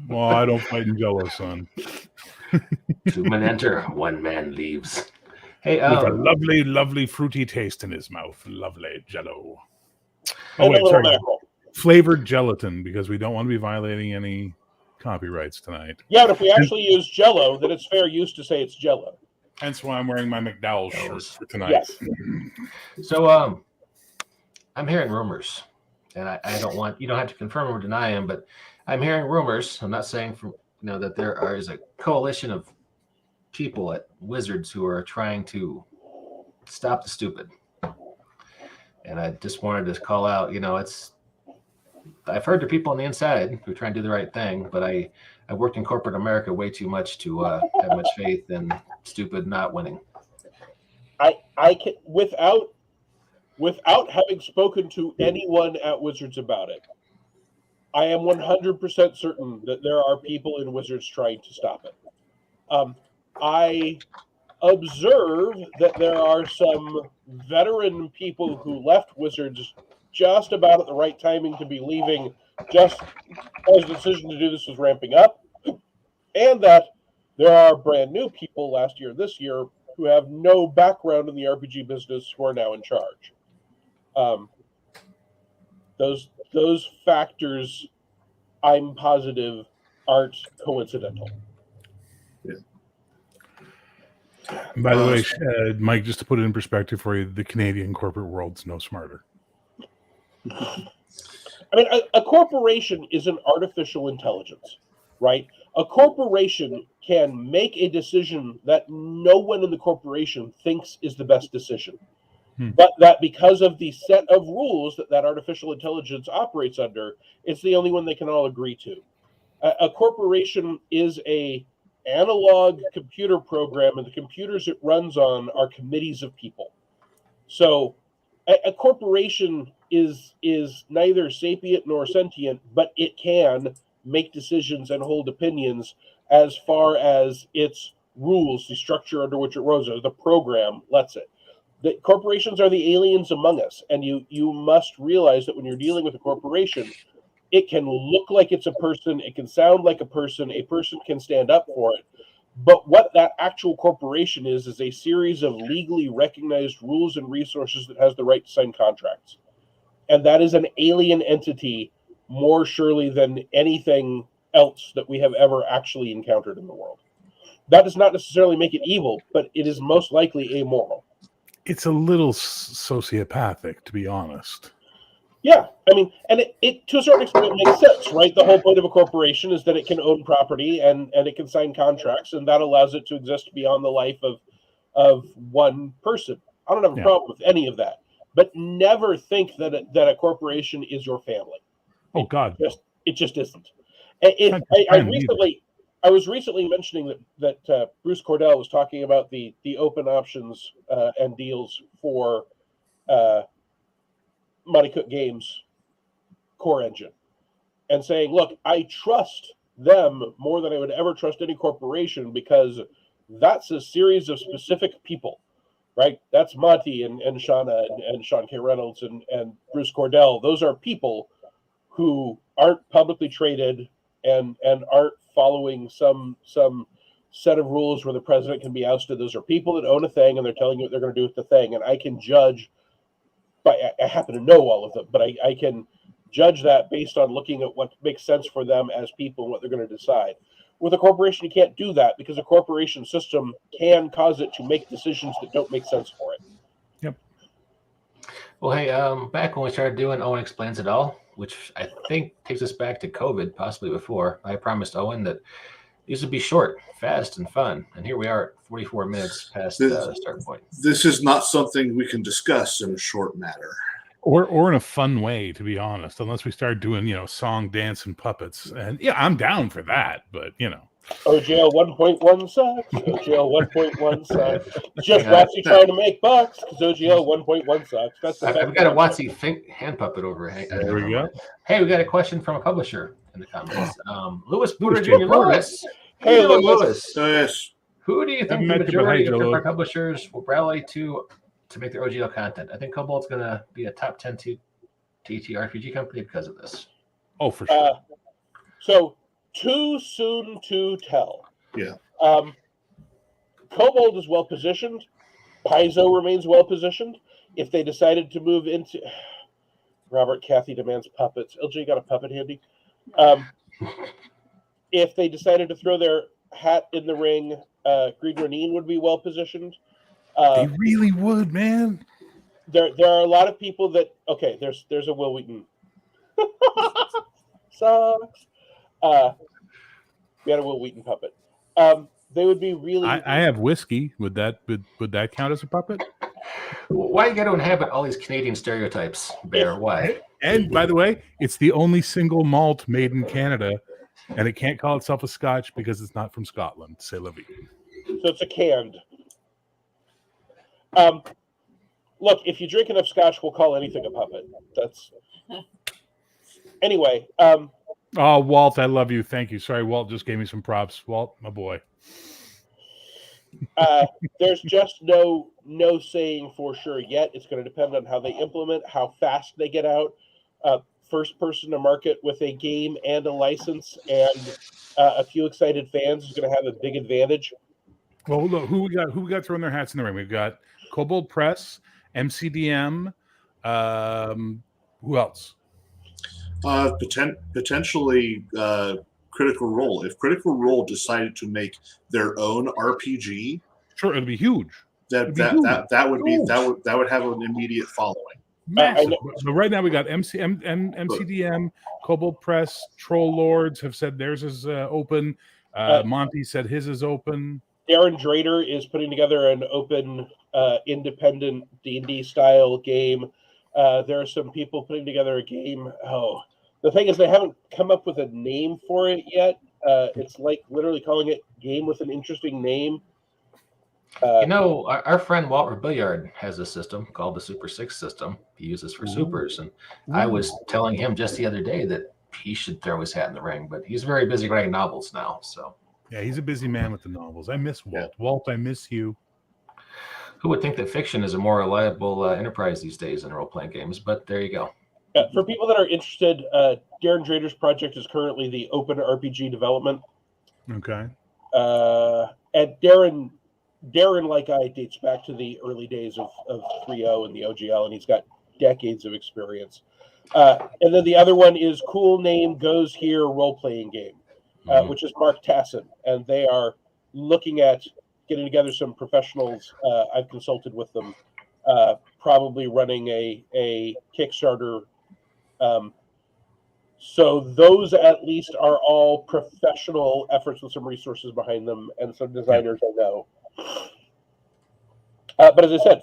Well, I don't fight in Jello, son. 2 men enter, 1 man leaves. Hey, with a lovely, lovely fruity taste in his mouth. Lovely Jello. Oh, wait, sorry. Mackerel. Flavored gelatin, because we don't want to be violating any copyrights tonight. Yeah, but if we actually use Jello, then it's fair use to say it's Jello. Hence why I'm wearing my McDowell shirt for tonight. Yes. So, I'm hearing rumors, and I don't want, you don't have to confirm or deny them, but I'm hearing rumors. I'm not saying that there is a coalition of people at Wizards who are trying to stop the stupid. And I just wanted to call out, I've heard the people on the inside who are trying to do the right thing, but I worked in corporate America way too much to have much faith in stupid not winning. I can, without having spoken to anyone at Wizards about it, I am 100% certain that there are people in Wizards trying to stop it. I observe that there are some veteran people who left Wizards just about at the right timing to be leaving, just as the decision to do this was ramping up, and that there are brand new people last year, this year, who have no background in the RPG business who are now in charge. Those factors, I'm positive, aren't coincidental. Yeah. And by the way, Mike, just to put it in perspective for you, the Canadian corporate world's no smarter. I mean, a corporation is an artificial intelligence, right? A corporation can make a decision that no one in the corporation thinks is the best decision. But that because of the set of rules that artificial intelligence operates under, it's the only one they can all agree to. A corporation is a analog computer program, and the computers it runs on are committees of people. So a corporation is neither sapient nor sentient, but it can make decisions and hold opinions as far as its rules, the structure under which it runs, or the program lets it. The corporations are the aliens among us, and you must realize that when you're dealing with a corporation, it can look like it's a person, it can sound like a person can stand up for it, but what that actual corporation is a series of legally recognized rules and resources that has the right to sign contracts. And that is an alien entity more surely than anything else that we have ever actually encountered in the world. That does not necessarily make it evil, but it is most likely amoral. It's a little sociopathic, to be honest. Yeah, I mean, and it to a certain extent it makes sense, right? The whole point of a corporation is that it can own property and it can sign contracts, and that allows it to exist beyond the life of one person. I don't have a problem with any of that, but never think that a corporation is your family. Oh God, it just isn't. I was recently mentioning that Bruce Cordell was talking about the open options and deals for Monty Cook Games core engine, and saying, look, I trust them more than I would ever trust any corporation, because that's a series of specific people, right? That's Monty and Shauna and Sean K. Reynolds and Bruce Cordell. Those are people who aren't publicly traded and aren't following some set of rules where the president can be ousted. Those are people that own a thing, and they're telling you what they're going to do with the thing. And I can judge, I happen to know all of them, but I can judge that based on looking at what makes sense for them as people and what they're going to decide. With a corporation, you can't do that, because a corporation system can cause it to make decisions that don't make sense for it. Yep. Well, hey, back when we started doing Owen Explains It All, which I think takes us back to COVID, possibly before, I promised Owen that these would be short, fast, and fun. And here we are at 44 minutes past the start point. This is not something we can discuss in a short matter. Or in a fun way, to be honest, unless we start doing, song, dance, and puppets. And yeah, I'm down for that, but OGL 1.1 sucks. OGL 1.1 sucks. It's just Watsy trying to make bucks because OGL 1.1 sucks. That's the I've got a Watsy hand puppet over. There we go. Hey, we got a question from a publisher in the comments. Louis Porter Jr. Lewis. Hey, Lewis. Yes. Who do you think the majority of our publishers will rally to make their OGL content? I think Cobalt's going to be a top 10 TTRPG company because of this. Oh, for sure. So, too soon to tell. Yeah. Cobalt is well positioned. Paizo remains well positioned. If they decided to move into Robert Cathy demands puppets. LJ got a puppet handy. If they decided to throw their hat in the ring, Green Renine would be well positioned. They really would, man. There are a lot of people that there's a Will Wheaton. Sucks. We had a Will Wheaton puppet. They would be really. I have whiskey. Would that count as a puppet? Why you got to inhabit all these Canadian stereotypes, Bear? Why? And by the way, it's the only single malt made in Canada, and it can't call itself a Scotch because it's not from Scotland. C'est la vie. So it's a canned. Look, if you drink enough Scotch, we'll call anything a puppet. That's anyway. Oh, Walt, I love you. Thank you. Sorry, Walt just gave me some props. Walt, my boy. There's just no saying for sure yet. It's going to depend on how they implement, how fast they get out. First person to market with a game and a license and a few excited fans is going to have a big advantage. Well, look, who we got throwing their hats in the ring? We've got Kobold Press, MCDM. Who else? Potentially Critical Role. If Critical Role decided to make their own RPG, sure, it'd be huge. That would have an immediate following. Massive. But right now we got MCDM, Kobold Press, Troll Lords have said theirs is open. Monty said his is open. Darren Drader is putting together an open, independent D&D style game. There are some people putting together a game. Oh, the thing is they haven't come up with a name for it yet. It's like literally calling it Game with an Interesting Name. Our friend Walter Billiard has a system called the Super 6 system. He uses for supers. And I was telling him just the other day that he should throw his hat in the ring, but he's very busy writing novels now. So yeah, he's a busy man with the novels. I miss Walt. Yeah. Walt, I miss you. Who would think that fiction is a more reliable enterprise these days in role-playing games? But there you go. For people that are interested, Darren Drader's project is currently the open RPG development. Okay. And Darren, like I, dates back to the early days of 3.0 and the OGL, and he's got decades of experience. And then the other one is Cool Name Goes Here role-playing game, which is Mark Tassin, and they are looking at getting together some professionals. I've consulted with them, probably running a Kickstarter. So those at least are all professional efforts with some resources behind them and some designers I know. But as I said,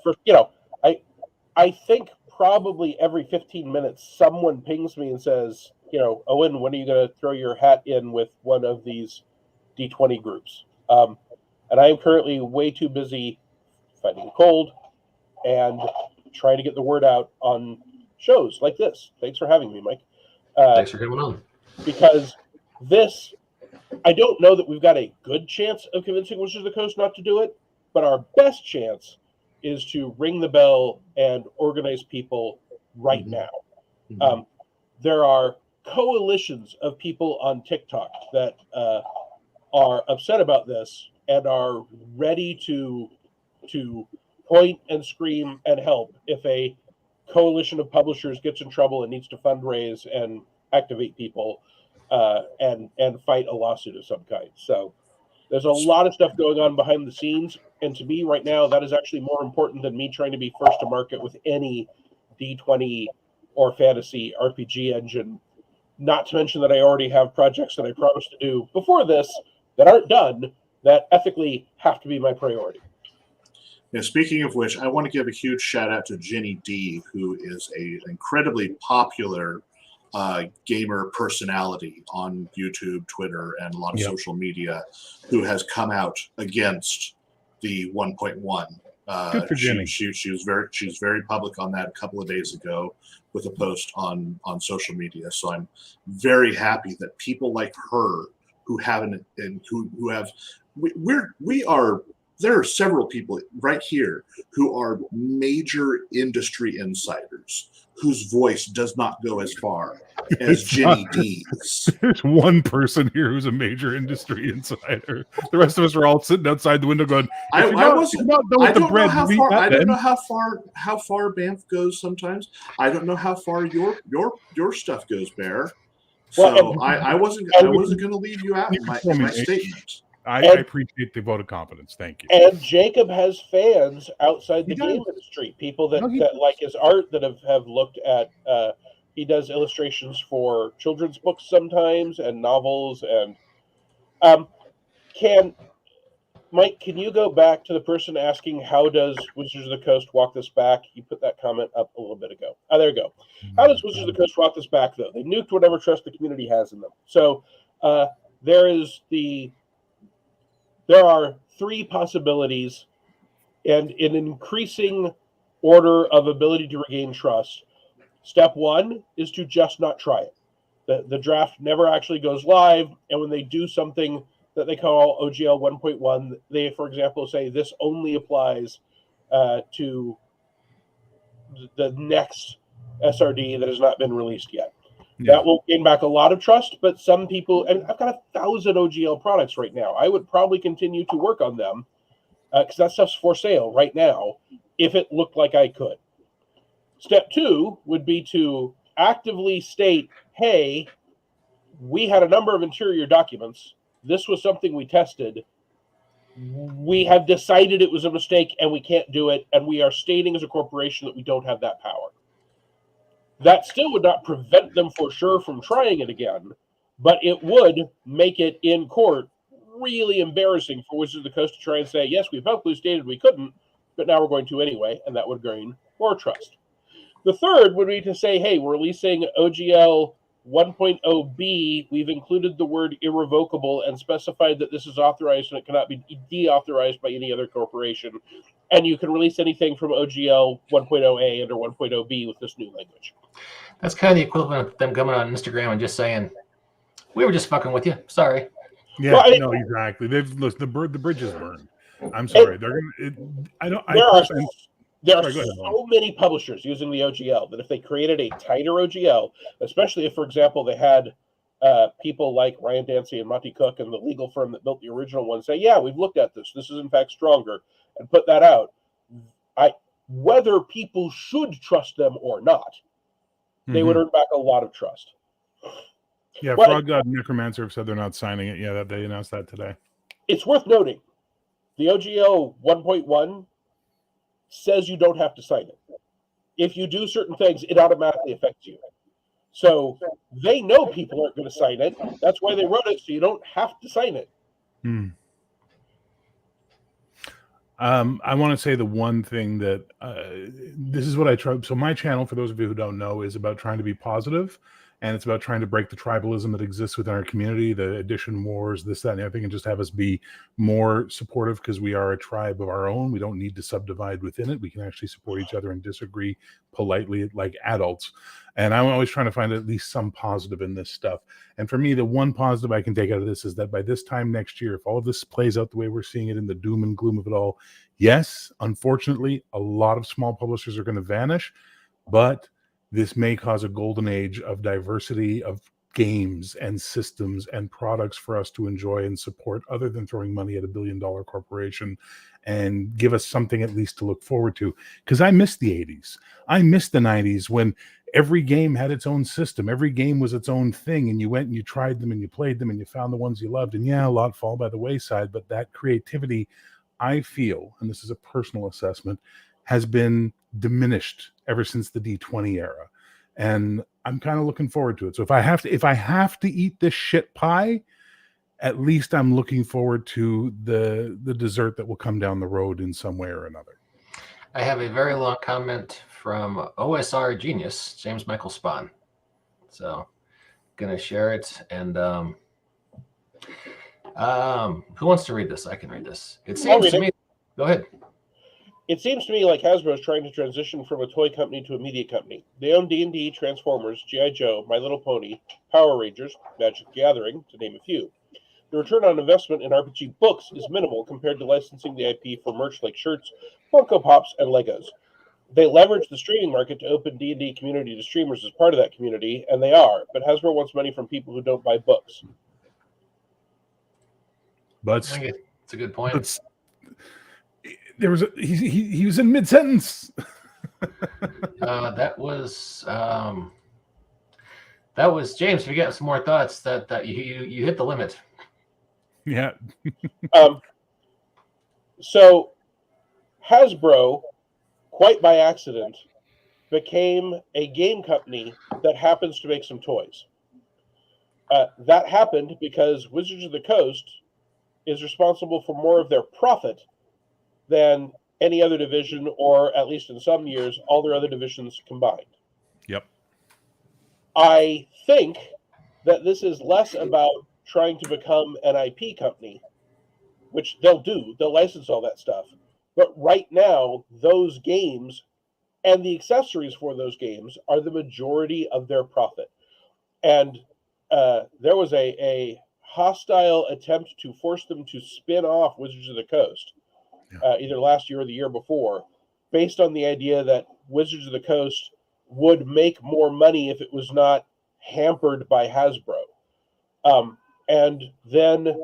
I think probably every 15 minutes someone pings me and says, Owen, when are you going to throw your hat in with one of these D20 groups? And I am currently way too busy fighting a cold and trying to get the word out on shows like this. Thanks for having me, Mike. Thanks for coming on. Because this, I don't know that we've got a good chance of convincing Wizards of the Coast not to do it, but our best chance is to ring the bell and organize people right now. There are coalitions of people on TikTok that are upset about this and are ready to point and scream and help if a coalition of publishers gets in trouble and needs to fundraise and activate people and fight a lawsuit of some kind. So there's a lot of stuff going on behind the scenes. And to me right now, that is actually more important than me trying to be first to market with any D20 or fantasy RPG engine. Not to mention that I already have projects that I promised to do before this that aren't done that ethically have to be my priority. Now, speaking of which, I want to give a huge shout out to Jenny D, who is an incredibly popular gamer personality on YouTube, Twitter, and a lot of social media, who has come out against the 1.1. Good for Jenny. She's very public on that a couple of days ago with a post on social media. So I'm very happy that people like her who haven't and who have there are several people right here who are major industry insiders whose voice does not go as far as Jenny D's. There's one person here who's a major industry insider. The rest of us are all sitting outside the window going, I don't know how far Banff goes sometimes. I don't know how far your stuff goes, Bear. So well, I wasn't going to leave you out in my statement. I appreciate the vote of confidence. Thank you. And Jacob has fans outside the game industry, people that like his art, that have looked at. He does illustrations for children's books sometimes and novels. And Mike, can you go back to the person asking how does Wizards of the Coast walk this back? You put that comment up a little bit ago. Oh, there you go. How does Wizards of the Coast walk this back, though? They nuked whatever trust the community has in them. So there are three possibilities, and in increasing order of ability to regain trust. Step one is to just not try it. The draft never actually goes live, and when they do something that they call OGL 1.1, they, for example, say this only applies to the next SRD that has not been released yet. Yeah. That will gain back a lot of trust, but some people, and I've got 1,000 OGL products right now. I would probably continue to work on them because that stuff's for sale right now if it looked like I could. Step two would be to actively state, hey, we had a number of interior documents. This was something we tested. We have decided it was a mistake and we can't do it, and we are stating as a corporation that we don't have that power. That still would not prevent them for sure from trying it again, but it would make it in court really embarrassing for Wizards of the Coast to try and say, yes, we publicly stated we couldn't, but now we're going to anyway, and that would gain more trust. The third would be to say, hey, we're releasing OGL 1.0b. We've included the word irrevocable and specified that this is authorized and it cannot be deauthorized by any other corporation. And you can release anything from OGL 1.0a and or 1.0b with this new language. That's kind of the equivalent of them coming on Instagram and just saying, we were just fucking with you. Sorry. Yeah, well, no, exactly. The bridge is burned. I'm sorry. There are so many publishers using the OGL that if they created a tighter OGL, especially if, for example, they had people like Ryan Dancy and Monty Cook and the legal firm that built the original one say, yeah, we've looked at this. This is, in fact, stronger, and put that out. Whether people should trust them or not, they would earn back a lot of trust. Yeah, Frog God and Necromancer have said they're not signing it. Yeah, that they announced that today. It's worth noting, the OGL 1.1 says you don't have to sign it. If you do certain things, it automatically affects you. So they know people aren't going to sign it. That's why they wrote it, so you don't have to sign it. I want to say the one thing that this is what I try. So my channel, for those of you who don't know, is about trying to be positive, and it's about trying to break the tribalism that exists within our community, the addition wars, this, that, and everything, and just have us be more supportive because we are a tribe of our own. We don't need to subdivide within it. We can actually support each other and disagree politely like adults. And I'm always trying to find at least some positive in this stuff. And for me, the one positive I can take out of this is that by this time next year, if all of this plays out the way we're seeing it in the doom and gloom of it all, yes, unfortunately, a lot of small publishers are going to vanish, but this may cause a golden age of diversity of games and systems and products for us to enjoy and support other than throwing money at $1 billion corporation, and give us something at least to look forward to. Because I miss the 80s. I miss the 90s when every game had its own system. Every game was its own thing, and you went and you tried them and you played them and you found the ones you loved. And yeah, a lot fall by the wayside, but that creativity, I feel, and this is a personal assessment, has been diminished ever since the D20 era, and I'm kind of looking forward to it. So if I have to eat this shit pie, at least I'm looking forward to the dessert that will come down the road in some way or another. I have a very long comment from OSR Genius, James Michael Spahn. So going to share it. And who wants to read this? I can read this. It seems to me. Go ahead. It seems to me like Hasbro is trying to transition from a toy company to a media company. They own D&D, Transformers, G.I. Joe, My Little Pony, Power Rangers, Magic the Gathering, to name a few. The return on investment in RPG books is minimal compared to licensing the IP for merch like shirts, Funko Pops, and Legos. They leverage the streaming market to open D&D community to streamers as part of that community, and they are, but Hasbro wants money from people who don't buy books. But it's a good point. There was he was in mid-sentence. That was James. If you get some more thoughts, that you hit the limit. Yeah. So Hasbro, quite by accident, became a game company that happens to make some toys. That happened because Wizards of the Coast is responsible for more of their profit than any other division, or at least in some years, all their other divisions combined. Yep. I think that this is less about trying to become an IP company, which they'll do. They'll license all that stuff. But right now, those games and the accessories for those games are the majority of their profit. And there was a hostile attempt to force them to spin off Wizards of the Coast, either last year or the year before, based on the idea that Wizards of the Coast would make more money if it was not hampered by Hasbro. And then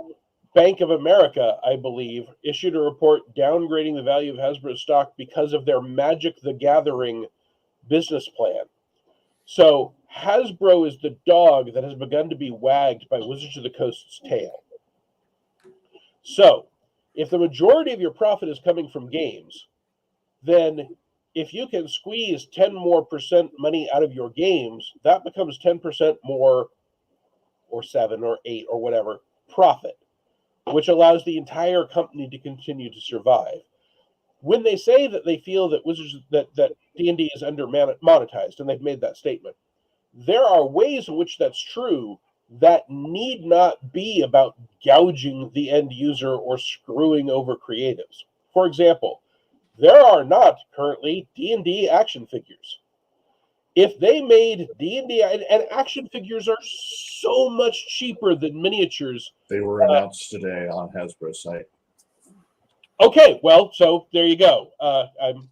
Bank of America, I believe, issued a report downgrading the value of Hasbro stock because of their Magic the Gathering business plan. So Hasbro is the dog that has begun to be wagged by Wizards of the Coast's tail. So if the majority of your profit is coming from games, then if you can squeeze 10% more money out of your games, that becomes 10% more, or 7 or 8 or whatever, profit, which allows the entire company to continue to survive. When they say that they feel that that D&D is under monetized, and they've made that statement, there are ways in which that's true that need not be about gouging the end user or screwing over creatives. For example, there are not currently D&D action figures. If they made D&D, and action figures are so much cheaper than miniatures. They were announced today on Hasbro's site. Okay, well, so there you go.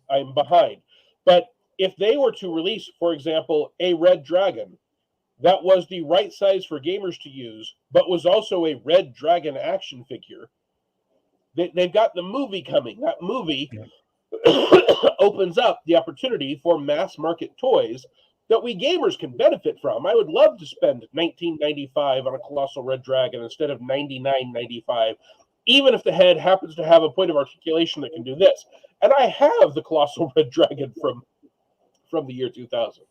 I'm behind. But if they were to release, for example, a Red Dragon that was the right size for gamers to use, but was also a Red Dragon action figure, they've got the movie coming. That movie opens up the opportunity for mass market toys that we gamers can benefit from. I would love to spend $19.95 on a Colossal Red Dragon instead of $99.95, even if the head happens to have a point of articulation that can do this. And I have the Colossal Red Dragon from the year 2000.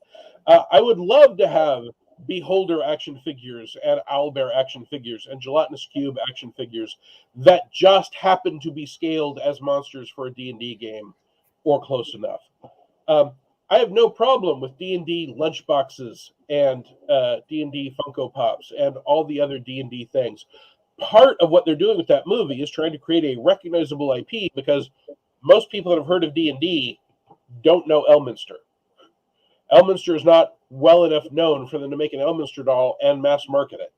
I would love to have Beholder action figures and Owlbear action figures and Gelatinous Cube action figures that just happen to be scaled as monsters for a D&D game or close enough. I have no problem with D&D lunchboxes and D&D Funko Pops and all the other D&D things. Part of what they're doing with that movie is trying to create a recognizable IP, because most people that have heard of D&D don't know Elminster. Elminster is not well enough known for them to make an Elminster doll and mass market it.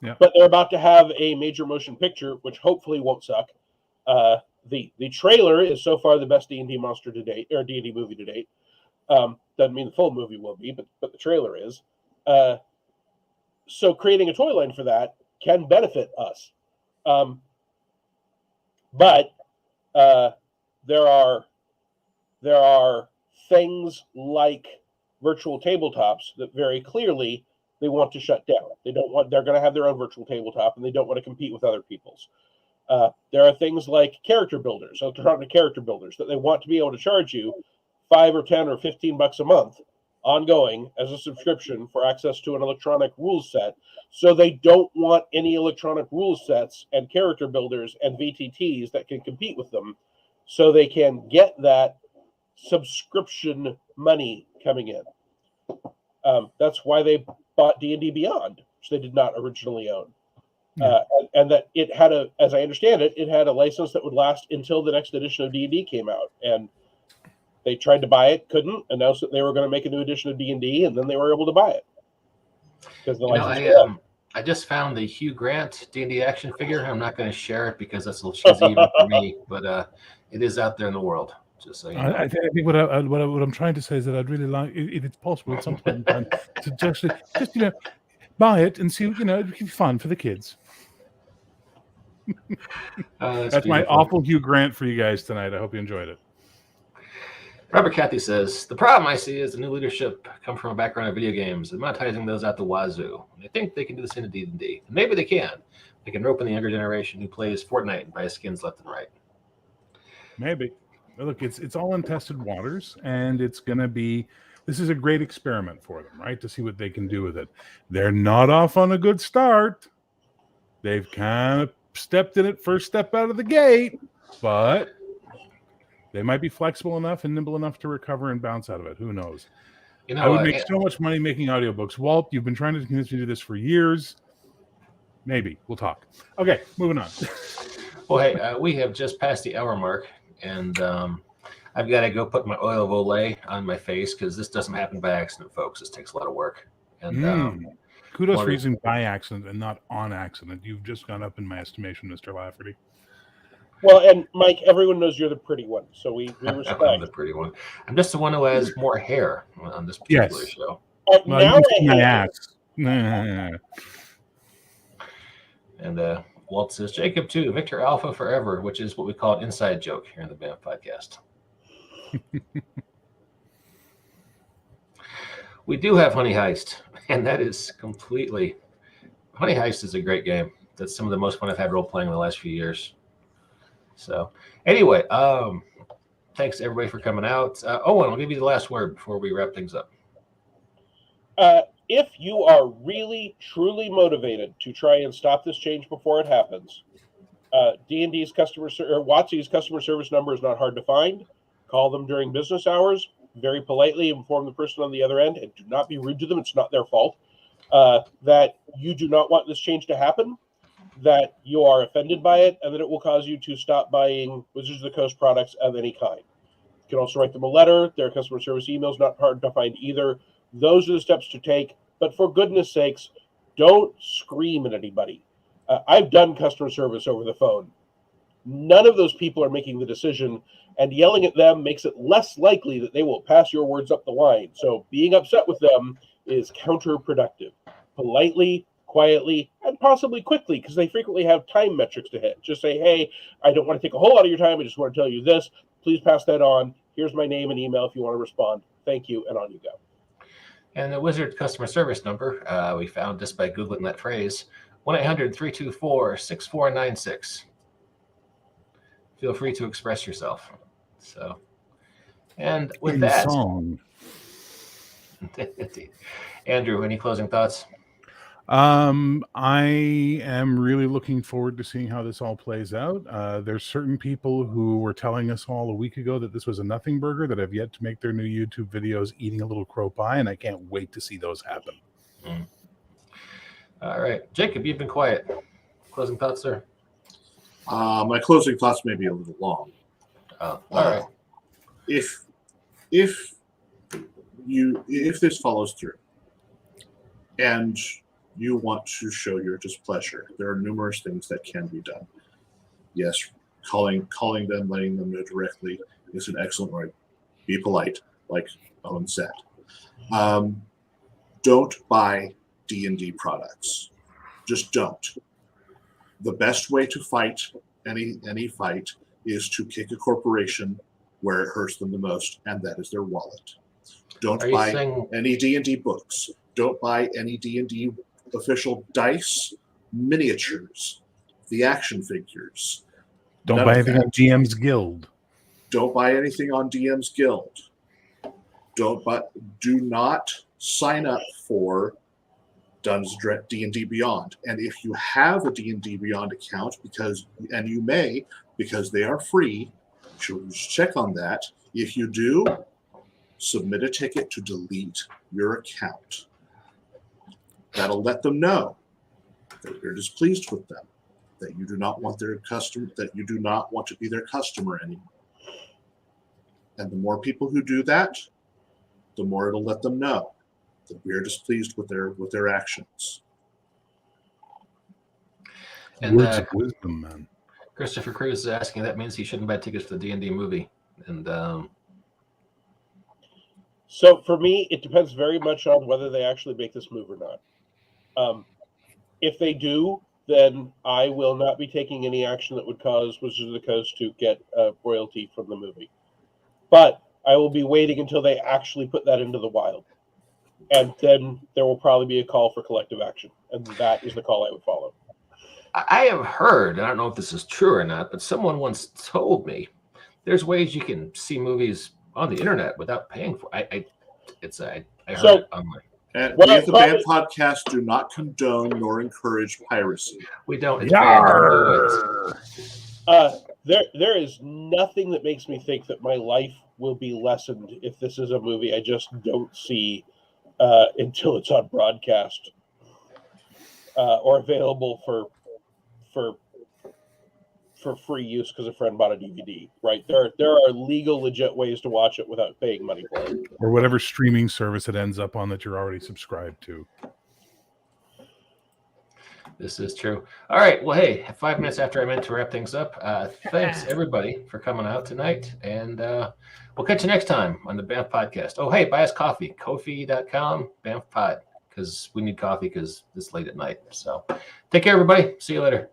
Yeah. But they're about to have a major motion picture, which hopefully won't suck. The trailer is so far the best D&D monster to date, or D&D movie to date. Doesn't mean the full movie will be, but the trailer is. So creating a toy line for that can benefit us. But there are things like virtual tabletops that very clearly they want to shut down. They're going to have their own virtual tabletop, and they don't want to compete with other people's. There are things like character builders, electronic character builders, that they want to be able to charge you $5 or $10 or $15 a month ongoing as a subscription for access to an electronic rules set. So they don't want any electronic rules sets and character builders and VTTs that can compete with them, so they can get that subscription money coming in. That's why they bought D&D Beyond, which they did not originally own. And that it had as I understand it, it had a license that would last until the next edition of D&D came out. And they tried to buy it, couldn't, announced that they were going to make a new edition of D&D, and then they were able to buy it. Because the license I just found the Hugh Grant D&D action figure. I'm not going to share it because that's a little cheesy even for me, but it is out there in the world. Just so you know. I think what I'm trying to say is that I'd really like, if it's possible at some point in time, to just buy it and see, it'd be fun for the kids. That's my awful Hugh Grant for you guys tonight. I hope you enjoyed it. Robert Cathy says, the problem I see is the new leadership come from a background of video games and monetizing those out the wazoo. They think they can do this in D&D. Maybe they can. They can rope in the younger generation who plays Fortnite and buys skins left and right. Maybe. Look, it's all untested waters, and it's going to be, this is a great experiment for them, right? To see what they can do with it. They're not off on a good start. They've kind of stepped in it first step out of the gate, but they might be flexible enough and nimble enough to recover and bounce out of it. Who knows? I would make so much money making audiobooks. Walt, you've been trying to convince me to do this for years. Maybe. We'll talk. Okay, moving on. Well, hey, we have just passed the hour mark, and I've got to go put my oil of Olay on my face because this doesn't happen by accident, folks. This takes a lot of work. And kudos for using by accident and not on accident. You've just gone up in my estimation, Mr. Lafferty. Well, and Mike, everyone knows you're the pretty one, so we respect. I'm the pretty one. I'm just the one who has more hair on this particular show. Well, now my ass. And Walt says, Jacob too, Victor Alpha forever, which is what we call an inside joke here in the BAM podcast. We do have Honey Heist, and that is completely... Honey Heist is a great game. That's some of the most fun I've had role-playing in the last few years. So, anyway, thanks everybody for coming out. Owen, I'll give you the last word before we wrap things up. If you are really, truly motivated to try and stop this change before it happens, D&D's WotC's customer service number is not hard to find. Call them during business hours. Very politely inform the person on the other end, and do not be rude to them. It's not their fault. That you do not want this change to happen, that you are offended by it, and that it will cause you to stop buying Wizards of the Coast products of any kind. You can also write them a letter. Their customer service email is not hard to find either. Those are the steps to take. But for goodness sakes, don't scream at anybody. I've done customer service over the phone. None of those people are making the decision, and yelling at them makes it less likely that they will pass your words up the line. So being upset with them is counterproductive. Politely, quietly, and possibly quickly, because they frequently have time metrics to hit. Just say, hey, I don't want to take a whole lot of your time. I just want to tell you this. Please pass that on. Here's my name and email if you want to respond. Thank you, and on you go. And the Wizard customer service number, we found just by Googling that phrase, 1-800-324-6496. Feel free to express yourself. So, and with that, Andrew, any closing thoughts? I am really looking forward to seeing how this all plays out. There's certain people who were telling us all a week ago that this was a nothing burger that have yet to make their new YouTube videos eating a little crow pie, and I can't wait to see those happen. All right. Jacob, you've been quiet. Closing thoughts, sir? My closing thoughts may be a little long. All right. If this follows through and you want to show your displeasure, there are numerous things that can be done. Yes, calling them, letting them know directly is an excellent way. Be polite, like Owen said. Don't buy D&D products. Just don't. The best way to fight any fight is to kick a corporation where it hurts them the most, and that is their wallet. Don't buy any D&D books. Don't buy any D&D official dice, miniatures, the action figures. Don't buy anything on DM's Guild. Don't buy anything on DM's Guild. do not sign up for D&D Beyond. And if you have a D&D Beyond account, because they are free, you should check on that. If you do, submit a ticket to delete your account. That'll let them know that you're displeased with them, that you do not want to be their customer anymore. And the more people who do that, the more it'll let them know that we are displeased with their actions. And Words of wisdom, man. Christopher Cruz is asking, that means he shouldn't buy tickets for the D&D movie. And So for me, it depends very much on whether they actually make this move or not. If they do, then I will not be taking any action that would cause Wizards of the Coast to get royalty from the movie. But I will be waiting until they actually put that into the wild. And then there will probably be a call for collective action. And that is the call I would follow. I have heard, and I don't know if this is true or not, but someone once told me there's ways you can see movies on the internet without paying for it. I heard it online. And we at the Band Podcast do not condone nor encourage piracy. We don't. It's bad. There is nothing that makes me think that my life will be lessened if this is a movie I just don't see until it's on broadcast or available for free use because a friend bought a DVD. Right? There are legal, legit ways to watch it without paying money for it, or whatever streaming service it ends up on that you're already subscribed to. This is true. All right. Well, hey, 5 minutes after I meant to wrap things up, thanks everybody for coming out tonight. And we'll catch you next time on the Banff Podcast. Oh, hey, buy us coffee. Ko-fi.com, Banff Pod, because we need coffee because it's late at night. So take care, everybody. See you later.